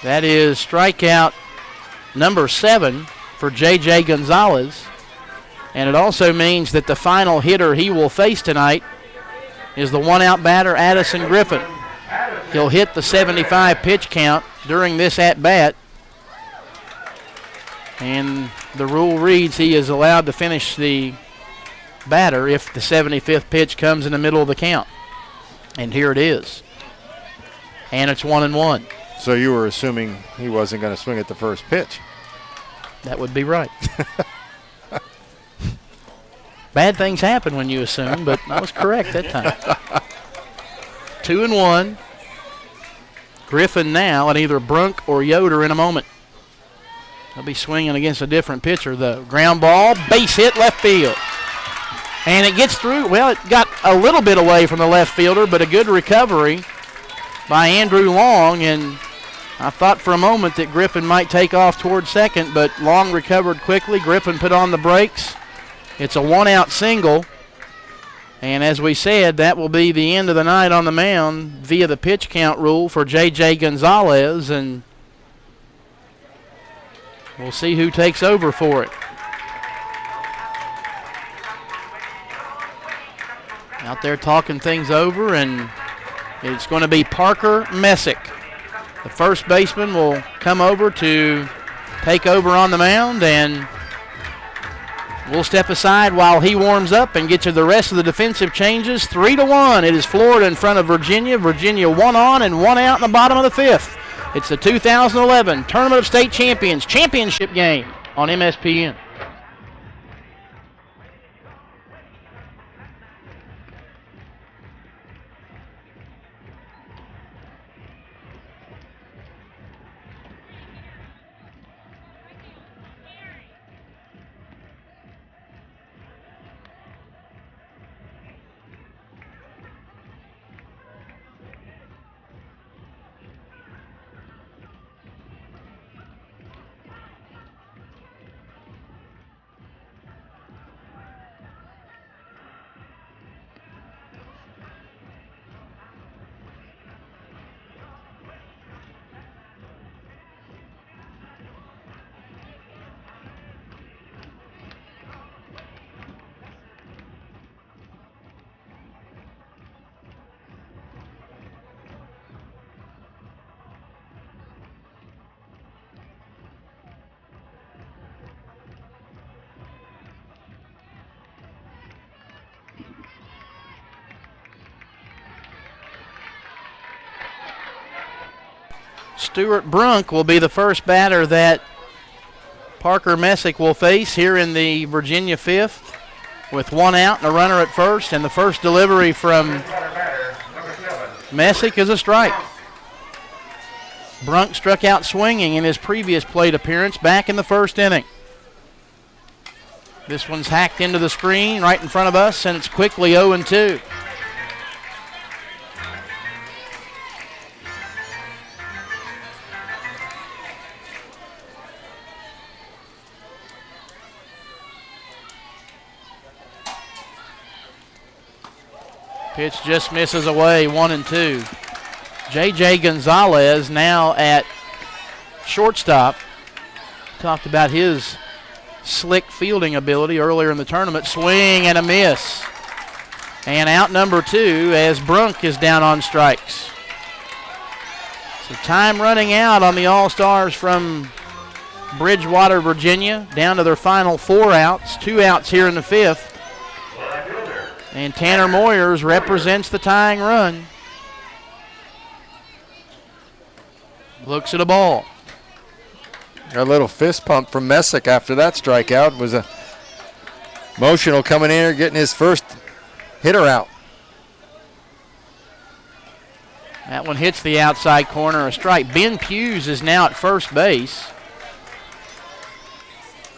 That is strikeout number 7 for J.J. Gonzalez. And it also means that the final hitter he will face tonight is the one-out batter, Addison Griffin. He'll hit the 75 pitch count during this at-bat. And the rule reads he is allowed to finish the batter if the 75th pitch comes in the middle of the count. And here it is. And it's 1-1.
So you were assuming he wasn't going to swing at the first pitch.
That would be right. Bad things happen when you assume, but I was correct that time. 2-1. Griffin now at either Brunk or Yoder in a moment. He'll be swinging against a different pitcher, though. Ground ball, base hit, left field. And it gets through. Well, it got a little bit away from the left fielder, but a good recovery by Andrew Long. And I thought for a moment that Griffin might take off toward second, but Long recovered quickly. Griffin put on the brakes. It's a 1-out single. And as we said, that will be the end of the night on the mound via the pitch count rule for J.J. Gonzalez. And we'll see who takes over for it. Out there talking things over, and it's going to be Parker Messick. The first baseman will come over to take over on the mound, and we'll step aside while he warms up and get to the rest of the defensive changes. 3-1. It is Florida in front of Virginia. Virginia 1 on and 1 out in the bottom of the 5th. It's the 2011 Tournament of State Champions championship game on MSPN. Stuart Brunk will be the first batter that Parker Messick will face here in the Virginia fifth, with one out and a runner at first, and the first delivery from Messick is a strike. Brunk struck out swinging in his previous plate appearance back in the first inning. This one's hacked into the screen right in front of us, and it's quickly 0-2. Pitch just misses away, 1-2. J.J. Gonzalez now at shortstop. Talked about his slick fielding ability earlier in the tournament. Swing and a miss. And out number 2 as Brunk is down on strikes. So time running out on the All-Stars from Bridgewater, Virginia, down to their final 4 outs. 2 outs here in the fifth. And Tanner Moyers represents the tying run. Looks at a ball.
A little fist pump from Messick after that strikeout. Was emotional coming in here, getting his first hitter out.
That one hits the outside corner, a strike. Ben Hughes is now at first base.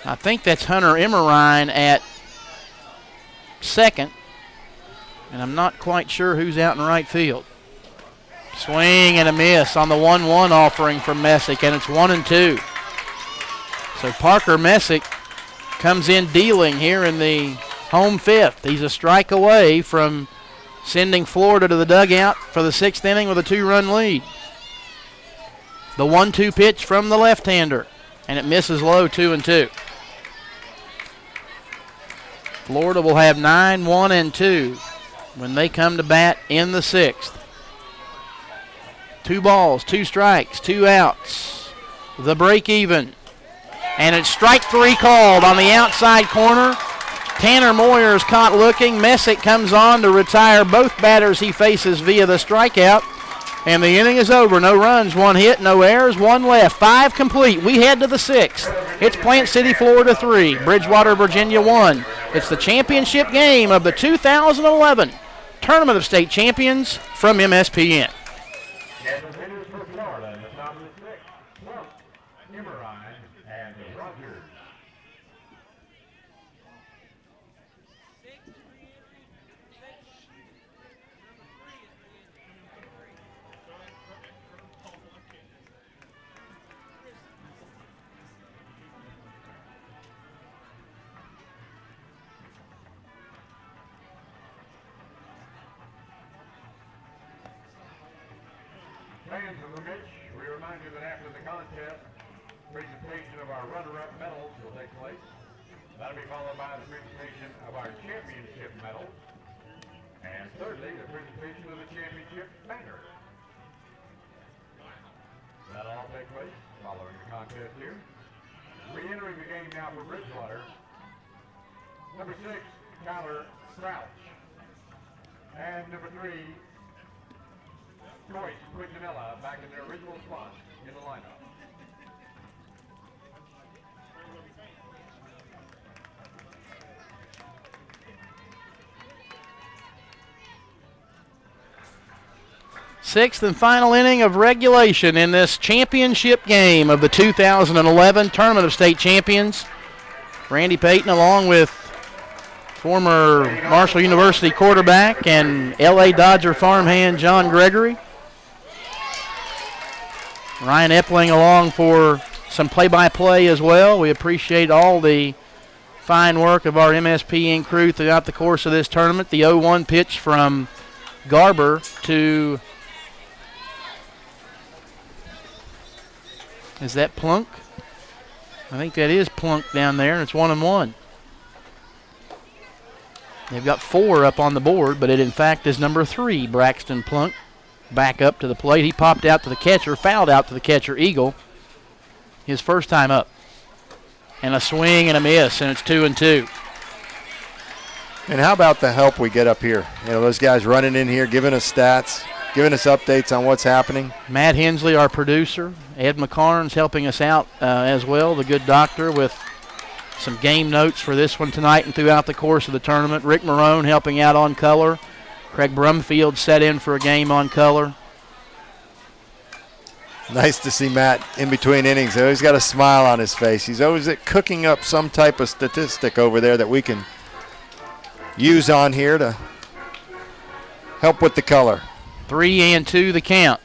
I think that's Hunter Emmerine at second. And I'm not quite sure who's out in right field. Swing and a miss on the 1-1 offering from Messick, and it's 1-2. So Parker Messick comes in dealing here in the home fifth. He's a strike away from sending Florida to the dugout for the 6th inning with a 2-run lead. The 1-2 pitch from the left-hander, and it misses low, 2-2. Florida will have 9-1-2 when they come to bat in the 6th. 2 balls, 2 strikes, 2 outs. The break even. And it's strike 3 called on the outside corner. Tanner Moyers caught looking. Messick comes on to retire both batters he faces via the strikeout. And the inning is over. No runs, 1 hit, no errors, 1 left. 5 complete. We head to the 6th. It's Plant City, Florida 3, Bridgewater, Virginia 1. It's the championship game of the 2011 Tournament of State Champions from MSPN.
And the hitters for Florida in the top of the 6th, Brunk, Emmerine, and Rogers. Fans of the Mitch, we remind you that after the contest, presentation of our runner-up medals will take place. That'll be followed by the presentation of our championship medals. And thirdly, the presentation of the championship banner. That'll all take place following the contest here. Re-entering the game now for Bridgewater, number 6, Tyler Crouch. And number 3, Joyce Quintanilla back in their original spot in the lineup.
Sixth and final inning of regulation in this championship game of the 2011 Tournament of State Champions. Randy Payton along with former Marshall University quarterback and LA Dodger farmhand John Gregory. Ryan Epling along for some play-by-play as well. We appreciate all the fine work of our MSPN crew throughout the course of this tournament. The 0-1 pitch from Garber to, is that Plunk? I think that is Plunk down there, and it's 1-1. They've got 4 up on the board, but it in fact is number 3, Braxton Plunk. Back up to the plate. He popped out to the catcher, fouled out to the catcher, Eagle. His first time up. And a swing and a miss, and it's 2-2.
And how about the help we get up here? You know, those guys running in here, giving us stats. giving us updates on what's happening.
Matt Hensley, our producer. Ed McCarnes helping us out as well, the good doctor, with some game notes for this one tonight and throughout the course of the tournament. Rick Marone helping out on color. Craig Brumfield set in for a game on color.
Nice to see Matt in between innings. He's always got a smile on his face. He's always cooking up some type of statistic over there that we can use on here to help with the color.
3-2 the count.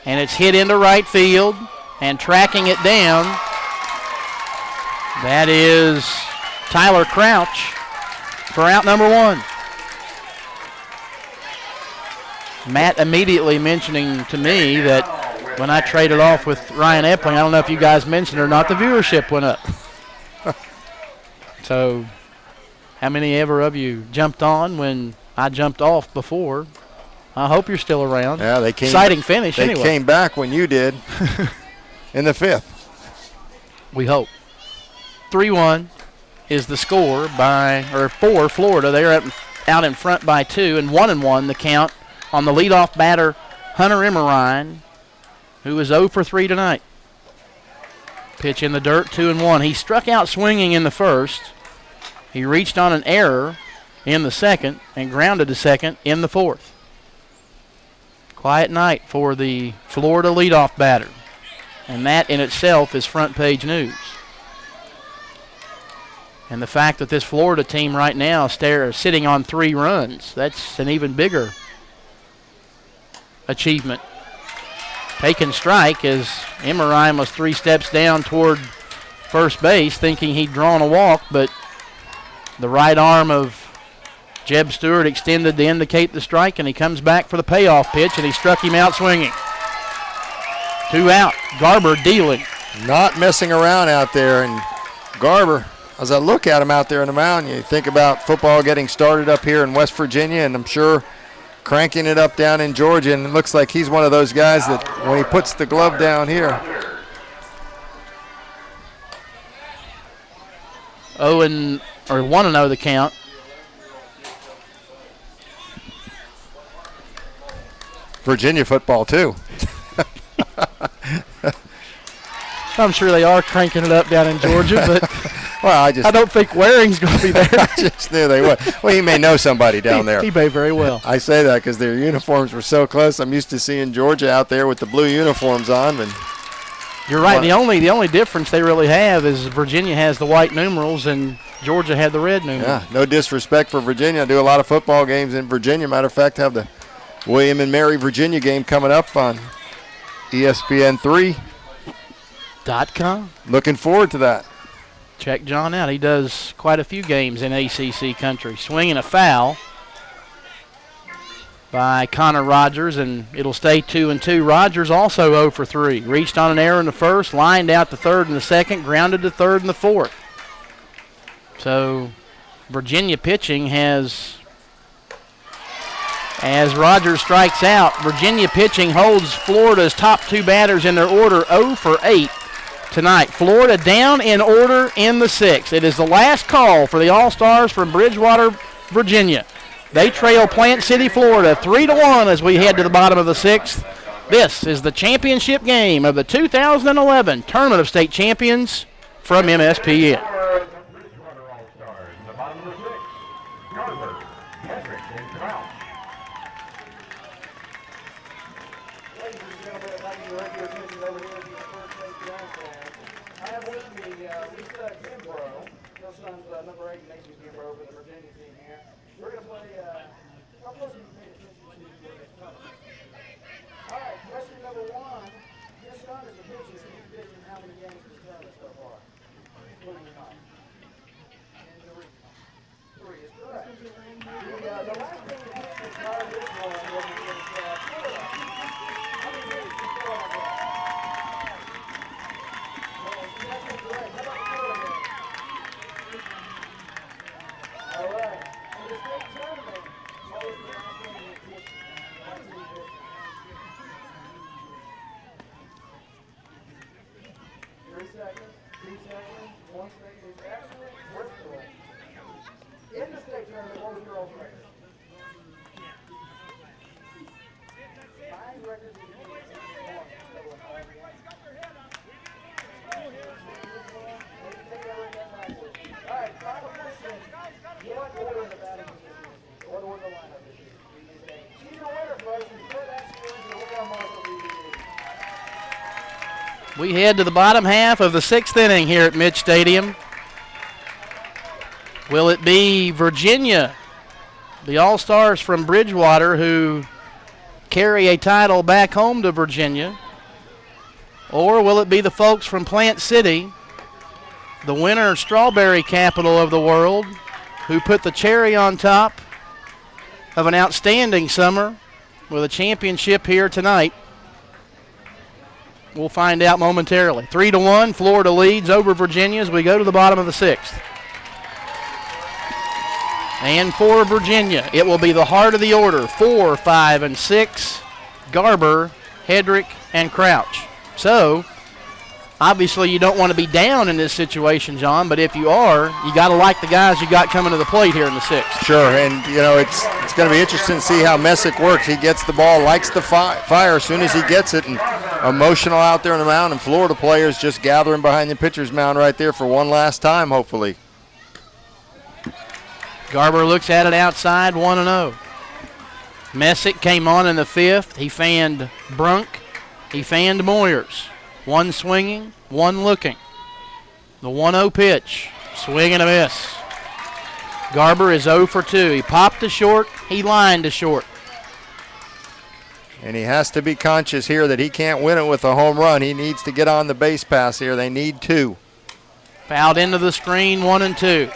And it's hit into right field and tracking it down. That is Tyler Crouch for out number 1. Matt immediately mentioning to me that when I traded off with Ryan Epling, I don't know if you guys mentioned or not, the viewership went up. So how many ever of you jumped on when I jumped off before? I hope you're still around.
Yeah, they came.
Exciting finish anyway.
They came back when you did in the 5th.
We hope. 3-1 is the score for Florida. They're out in front by 2, and 1-1 the count on the leadoff batter, Hunter Emmerine, who is 0 for 3 tonight. Pitch in the dirt, 2-1. He struck out swinging in the first. He reached on an error in the second and grounded to second in the fourth. Quiet night for the Florida leadoff batter, and that in itself is front page news. And the fact that this Florida team right now is sitting on 3 runs, that's an even bigger achievement. Taking strike as Emmerine was 3 steps down toward first base, thinking he'd drawn a walk, but the right arm of Jeb Stewart extended to indicate the strike, and he comes back for the payoff pitch, and he struck him out swinging. 2 out. Garber dealing.
Not messing around out there, and Garber, as I look at him out there on the mound, you think about football getting started up here in West Virginia, and I'm sure cranking it up down in Georgia, and it looks like he's one of those guys that when he puts the glove down here.
1-0 the count.
Virginia football too.
I'm sure they are cranking it up down in Georgia, but
well, I
don't think Waring's going to be there.
I just knew they would. Well, he may know somebody down there.
He may very well.
I say that because their uniforms were so close. I'm used to seeing Georgia out there with the blue uniforms on. And
you're right. The only difference they really have is Virginia has the white numerals and Georgia had the red numerals.
Yeah, no disrespect for Virginia. I do a lot of football games in Virginia. Matter of fact, have the William and Mary Virginia game coming up on ESPN3.com. Looking forward to that.
Check John out. He does quite a few games in ACC country. Swinging a foul by Connor Rogers, and it'll stay 2-2. Rogers also 0 for 3. Reached on an error in the first, lined out to third in the second, grounded to third in the fourth. So Virginia pitching has, as Rogers strikes out, Virginia pitching holds Florida's top 2 batters in their order 0 for 8 tonight. Florida down in order in the 6th. It is the last call for the All-Stars from Bridgewater, Virginia. They trail Plant City, Florida 3-1 as we head to the bottom of the 6th. This is the championship game of the 2011 Tournament of State Champions from MSPN.
Bridgewater All-Stars, the bottom of the 6th. Garber, Hedrick, and Crouch.
Ladies and gentlemen, I'd like to direct your attention over here to the first base ground center. I have with me Lisa Kimbrough, her son's number 8, Macy's Kimbrough for the Virginia team here. We're going to play a couple of you pay attention to this coming. All right, question number 1. Your son is a pitcher. Can you predict how many games he's tournament so far? Including tonight. And the regional. 3 is correct. The last thing that pitched prior to this one was Florida. How many games did Florida have? Well, that's correct. How about Florida? All right. In the state tournament, what was the last thing that pitched? What did he pitch? 3 seconds, 2 seconds, 1 second is excellent. Work the way. In the state tournament, what was your old record?
We head to the bottom half of the 6th inning here at Mitch Stadium. Will it be Virginia, the All-Stars from Bridgewater, who carry a title back home to Virginia? Or will it be the folks from Plant City, the winter strawberry capital of the world, who put the cherry on top of an outstanding summer with a championship here tonight? We'll find out momentarily. 3-1, Florida leads over Virginia as we go to the bottom of the 6th. And for Virginia, it will be the heart of the order, 4, 5, and 6, Garber, Hedrick, and Crouch. So, obviously you don't want to be down in this situation, John, but if you are, you got to like the guys you got coming to the plate here in the 6th.
Sure, and it's going to be interesting to see how Messick works. He gets the ball, likes to fire as soon as he gets it, and emotional out there on the mound, and Florida players just gathering behind the pitcher's mound right there for one last time, hopefully.
Garber looks at it outside, 1-0. Messick came on in the 5th. He fanned Brunk. He fanned Moyers. One swinging, one looking. The 1-0 pitch, swing and a miss. Garber is 0 for 2. He popped to short, he lined to short.
And he has to be conscious here that he can't win it with a home run. He needs to get on the base pass here. They need 2.
Fouled into the screen, 1-2.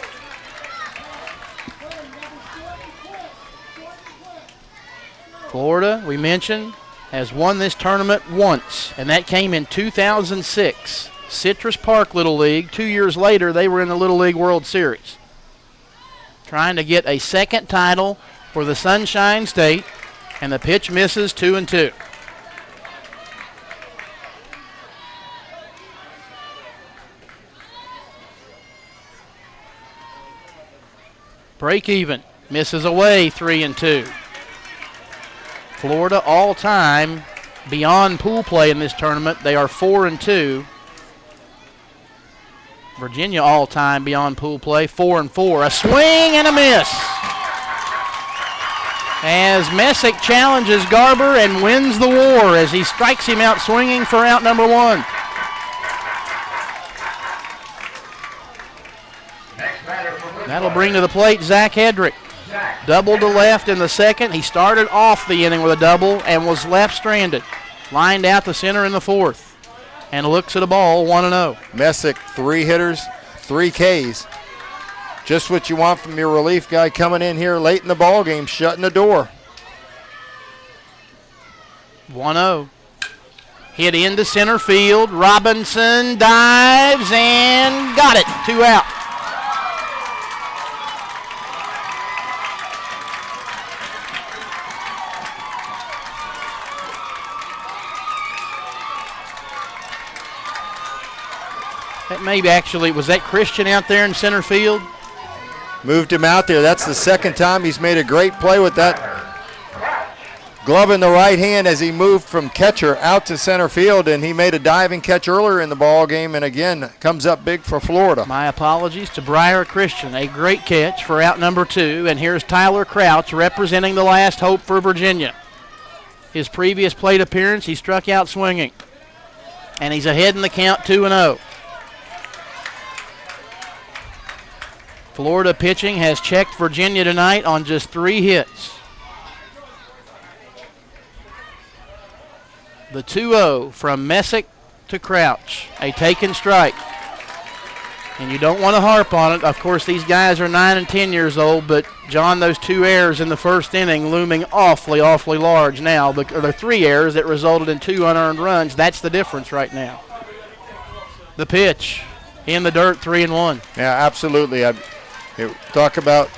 Florida, we mentioned, has won this tournament once, and that came in 2006. Citrus Park Little League. 2 years later, they were in the Little League World Series. Trying to get a second title for the Sunshine State, and the pitch misses, 2-2. Break even, misses away, 3-2. Florida all-time beyond pool play in this tournament. They are 4-2. Virginia all-time beyond pool play, 4-4. A swing and a miss. As Messick challenges Garber and wins the war as he strikes him out swinging for out number 1. That'll bring to the plate Zach Hedrick. Double to left in the 2nd. He started off the inning with a double and was left stranded. Lined out the center in the 4th. And looks at a ball, 1-0.
Messick, 3 hitters, 3 Ks. Just what you want from your relief guy coming in here late in the ball game, shutting the door.
1-0. Hit into center field. Robinson dives and got it. 2 out. That maybe actually, was that Christian out there in center field?
Moved him out there. That's the 2nd time he's made a great play with that glove in the right hand as he moved from catcher out to center field, and he made a diving catch earlier in the ball game, and again comes up big for Florida.
My apologies to Briar Christian. A great catch for out number 2, and here's Tyler Crouch representing the last hope for Virginia. His previous plate appearance, he struck out swinging, and he's ahead in the count, 2-0. Florida pitching has checked Virginia tonight on just 3 hits. The 2-0 from Messick to Crouch, a taken strike. And you don't want to harp on it. Of course, these guys are 9 and 10 years old, but, John, those 2 errors in the 1st inning looming awfully, awfully large now. The 3 errors that resulted in 2 unearned runs, that's the difference right now. The pitch in the dirt, 3-1.
Yeah, absolutely. Talk about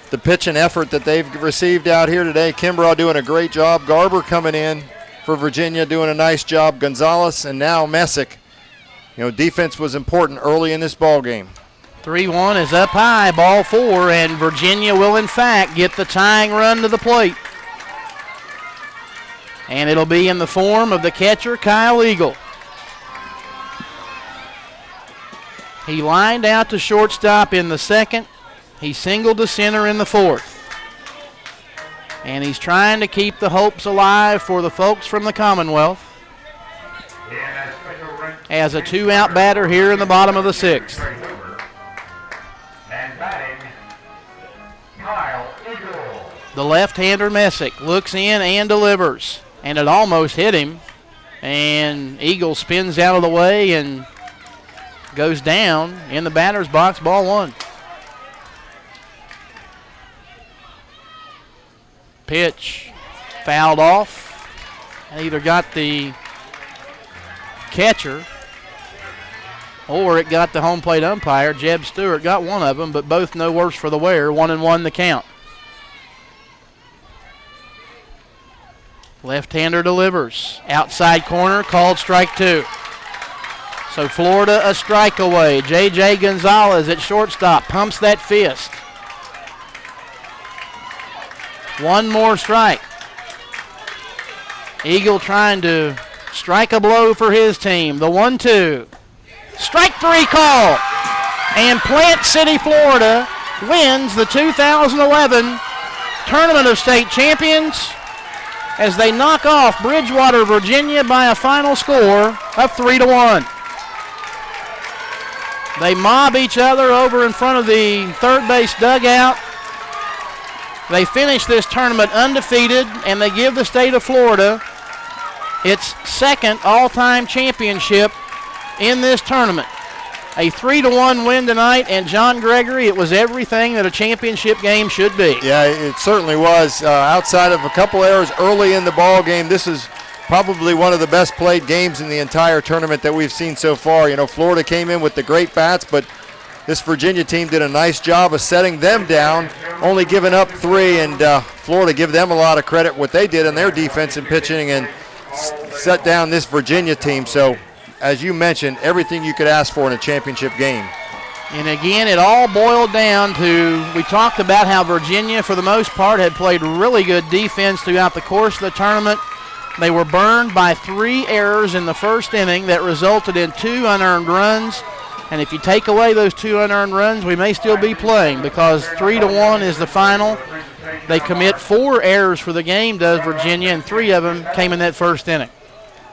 the pitch and effort that they've received out here today. Kimbrough doing a great job. Garber coming in for Virginia doing a nice job. Gonzalez and now Messick. Defense was important early in this ball game.
3-1 is up high, ball 4, and Virginia will in fact get the tying run to the plate. And it'll be in the form of the catcher, Kyle Eagle. He lined out to shortstop in the 2nd. He singled to center in the 4th. And he's trying to keep the hopes alive for the folks from the Commonwealth.
And a special run
as a 2-out batter here in the bottom of the 6th.
And batting, Kyle Eagle.
The left-hander Messick looks in and delivers, and it almost hit him. And Eagle spins out of the way and goes down in the batter's box, ball 1. Pitch fouled off. Either got the catcher or it got the home plate umpire. Jeb Stewart got one of them, but both no worse for the wear. 1-1 the count. Left-hander delivers. Outside corner, called strike 2. So Florida a strike away. J.J. Gonzalez at shortstop pumps that fist. One more strike. Eagle trying to strike a blow for his team. The 1-2. Strike 3 call. And Plant City, Florida wins the 2011 Tournament of State Champions as they knock off Bridgewater, Virginia by a final score of 3-1. They mob each other over in front of the third base dugout. They finish this tournament undefeated, and they give the state of Florida its second all-time championship in this tournament. A 3-1 win tonight, and John Gregory, it was everything that a championship game should be.
Yeah, it certainly was. Outside of a couple errors early in the ball game, this is probably one of the best played games in the entire tournament that we've seen so far. You know, Florida came in with the great bats, but this Virginia team did a nice job of setting them down, only giving up 3, and Florida give them a lot of credit what they did in their defense and pitching and set down this Virginia team. So, as you mentioned, everything you could ask for in a championship game.
And again, it all boiled down to, we talked about how Virginia, for the most part, had played really good defense throughout the course of the tournament. They were burned by 3 errors in the first inning that resulted in 2 unearned runs. And if you take away those 2 unearned runs, we may still be playing because 3-1 is the final. They commit 4 errors for the game, does Virginia, and 3 of them came in that first inning.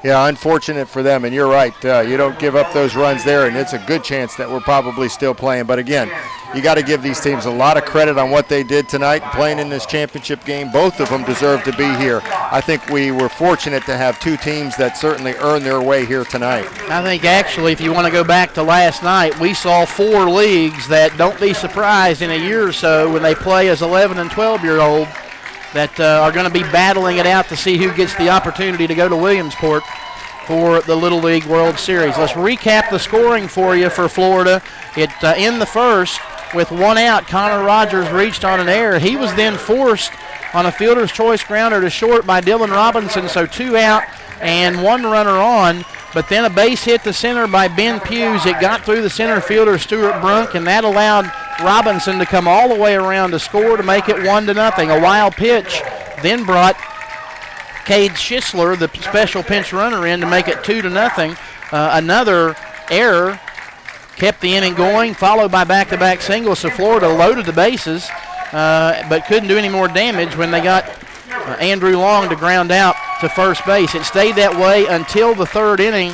Yeah, unfortunate for them, and you're right. You don't give up those runs there, and it's a good chance that we're probably still playing. But again, you got to give these teams a lot of credit on what they did tonight, playing in this championship game. Both of them deserve to be here. I think we were fortunate to have 2 teams that certainly earned their way here tonight.
I think actually, if you want to go back to last night, we saw 4 leagues that, don't be surprised in a year or so when they play as 11 and 12-year-old, that are going to be battling it out to see who gets the opportunity to go to Williamsport for the Little League World Series. Let's recap the scoring for you for Florida. In the first, with 1 out, Connor Rogers reached on an error. He was then forced on a fielder's choice grounder to short by Dylan Robinson, so 2 out and 1 runner on. But then a base hit to center by Ben Hughes. It got through the center fielder, Stuart Brunk, and that allowed Robinson to come all the way around to score to make it 1-0. A wild pitch then brought Cade Schisler, the special pinch runner, in to make it 2-0. Another error kept the inning going, followed by back-to-back singles. So Florida loaded the bases, but couldn't do any more damage when they got Andrew Long to ground out to first base. It stayed that way until the 3rd inning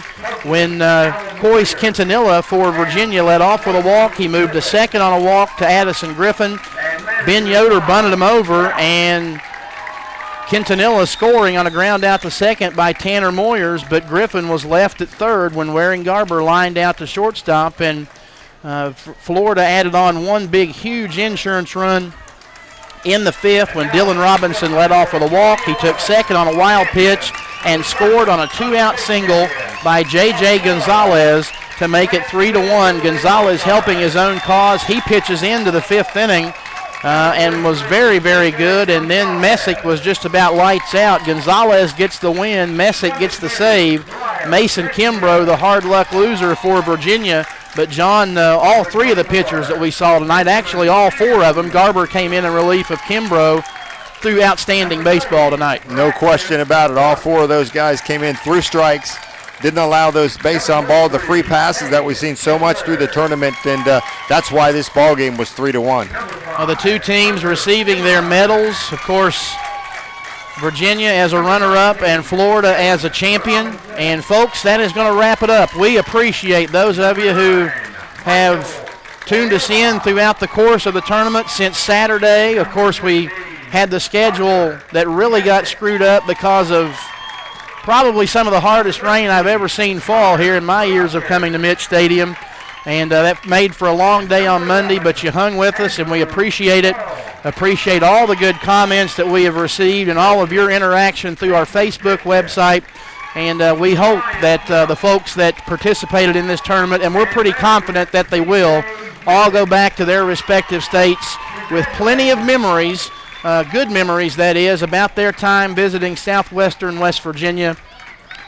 when Coyce Quintanilla for Virginia led off with a walk. He moved to second on a walk to Addison Griffin. Ben Yoder bunted him over, and Quintanilla scoring on a ground out to second by Tanner Moyers, but Griffin was left at third when Waring Garber lined out to shortstop, and Florida added on 1 big, huge insurance run in the 5th when Dylan Robinson led off with a walk. He took second on a wild pitch and scored on a 2-out single by J.J. Gonzalez to make it 3-1. Gonzalez helping his own cause. He pitches into the 5th inning and was very, very good. And then Messick was just about lights out. Gonzalez gets the win. Messick gets the save. Mason Kimbrough, the hard luck loser for Virginia. But, John, all 3 of the pitchers that we saw tonight, actually all 4 of them, Garber came in relief of Kimbrough, threw outstanding baseball tonight.
No question about it. All 4 of those guys came in through strikes, didn't allow those base on ball, the free passes that we've seen so much through the tournament, and that's why this ball game was 3-1.
Well, the 2 teams receiving their medals, of course, Virginia as a runner-up, and Florida as a champion. And, folks, that is going to wrap it up. We appreciate those of you who have tuned us in throughout the course of the tournament since Saturday. Of course, we had the schedule that really got screwed up because of probably some of the hardest rain I've ever seen fall here in my years of coming to Mitch Stadium. And that made for a long day on Monday, but you hung with us, and we appreciate it. Appreciate all the good comments that we have received and all of your interaction through our Facebook website. And we hope that the folks that participated in this tournament, and we're pretty confident that they will, all go back to their respective states with plenty of memories, good memories that is, about their time visiting southwestern West Virginia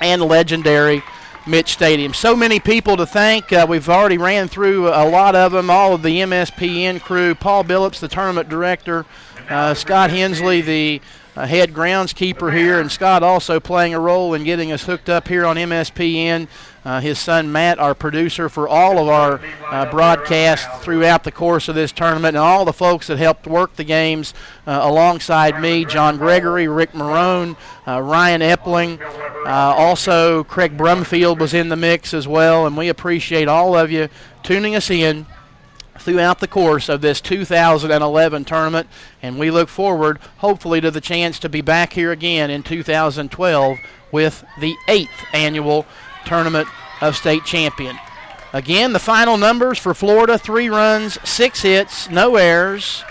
and legendary Mitch Stadium. So many people to thank. We've already ran through a lot of them, all of the MSPN crew, Paul Billups, the tournament director, Scott Hensley, the head groundskeeper here, and Scott also playing a role in getting us hooked up here on MSPN. His son Matt, our producer for all of our broadcasts throughout the course of this tournament, and all the folks that helped work the games alongside me, John Gregory, Rick Marone, Ryan Epling, also Craig Brumfield was in the mix as well, and we appreciate all of you tuning us in throughout the course of this 2011 tournament, and we look forward, hopefully, to the chance to be back here again in 2012 with the 8th annual Tournament of State Champion. Again, the final numbers for Florida: 3 runs, 6 hits, no errors.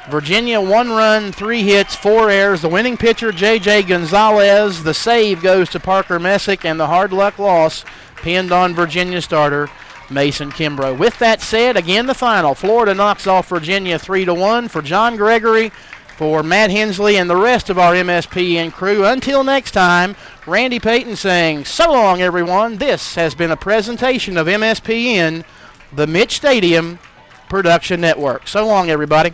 Virginia, 1 run, 3 hits, 4 errors. The winning pitcher, J.J. Gonzalez. The save goes to Parker Messick, and the hard luck loss pinned on Virginia starter Mason Kimbrough. With that said, again the final. Florida knocks off Virginia 3-1. For John Gregory, for Matt Hensley, and the rest of our MSPN crew, until next time, Randy Payton saying so long, everyone. This has been a presentation of MSPN, the Mitch Stadium Production Network. So long, everybody.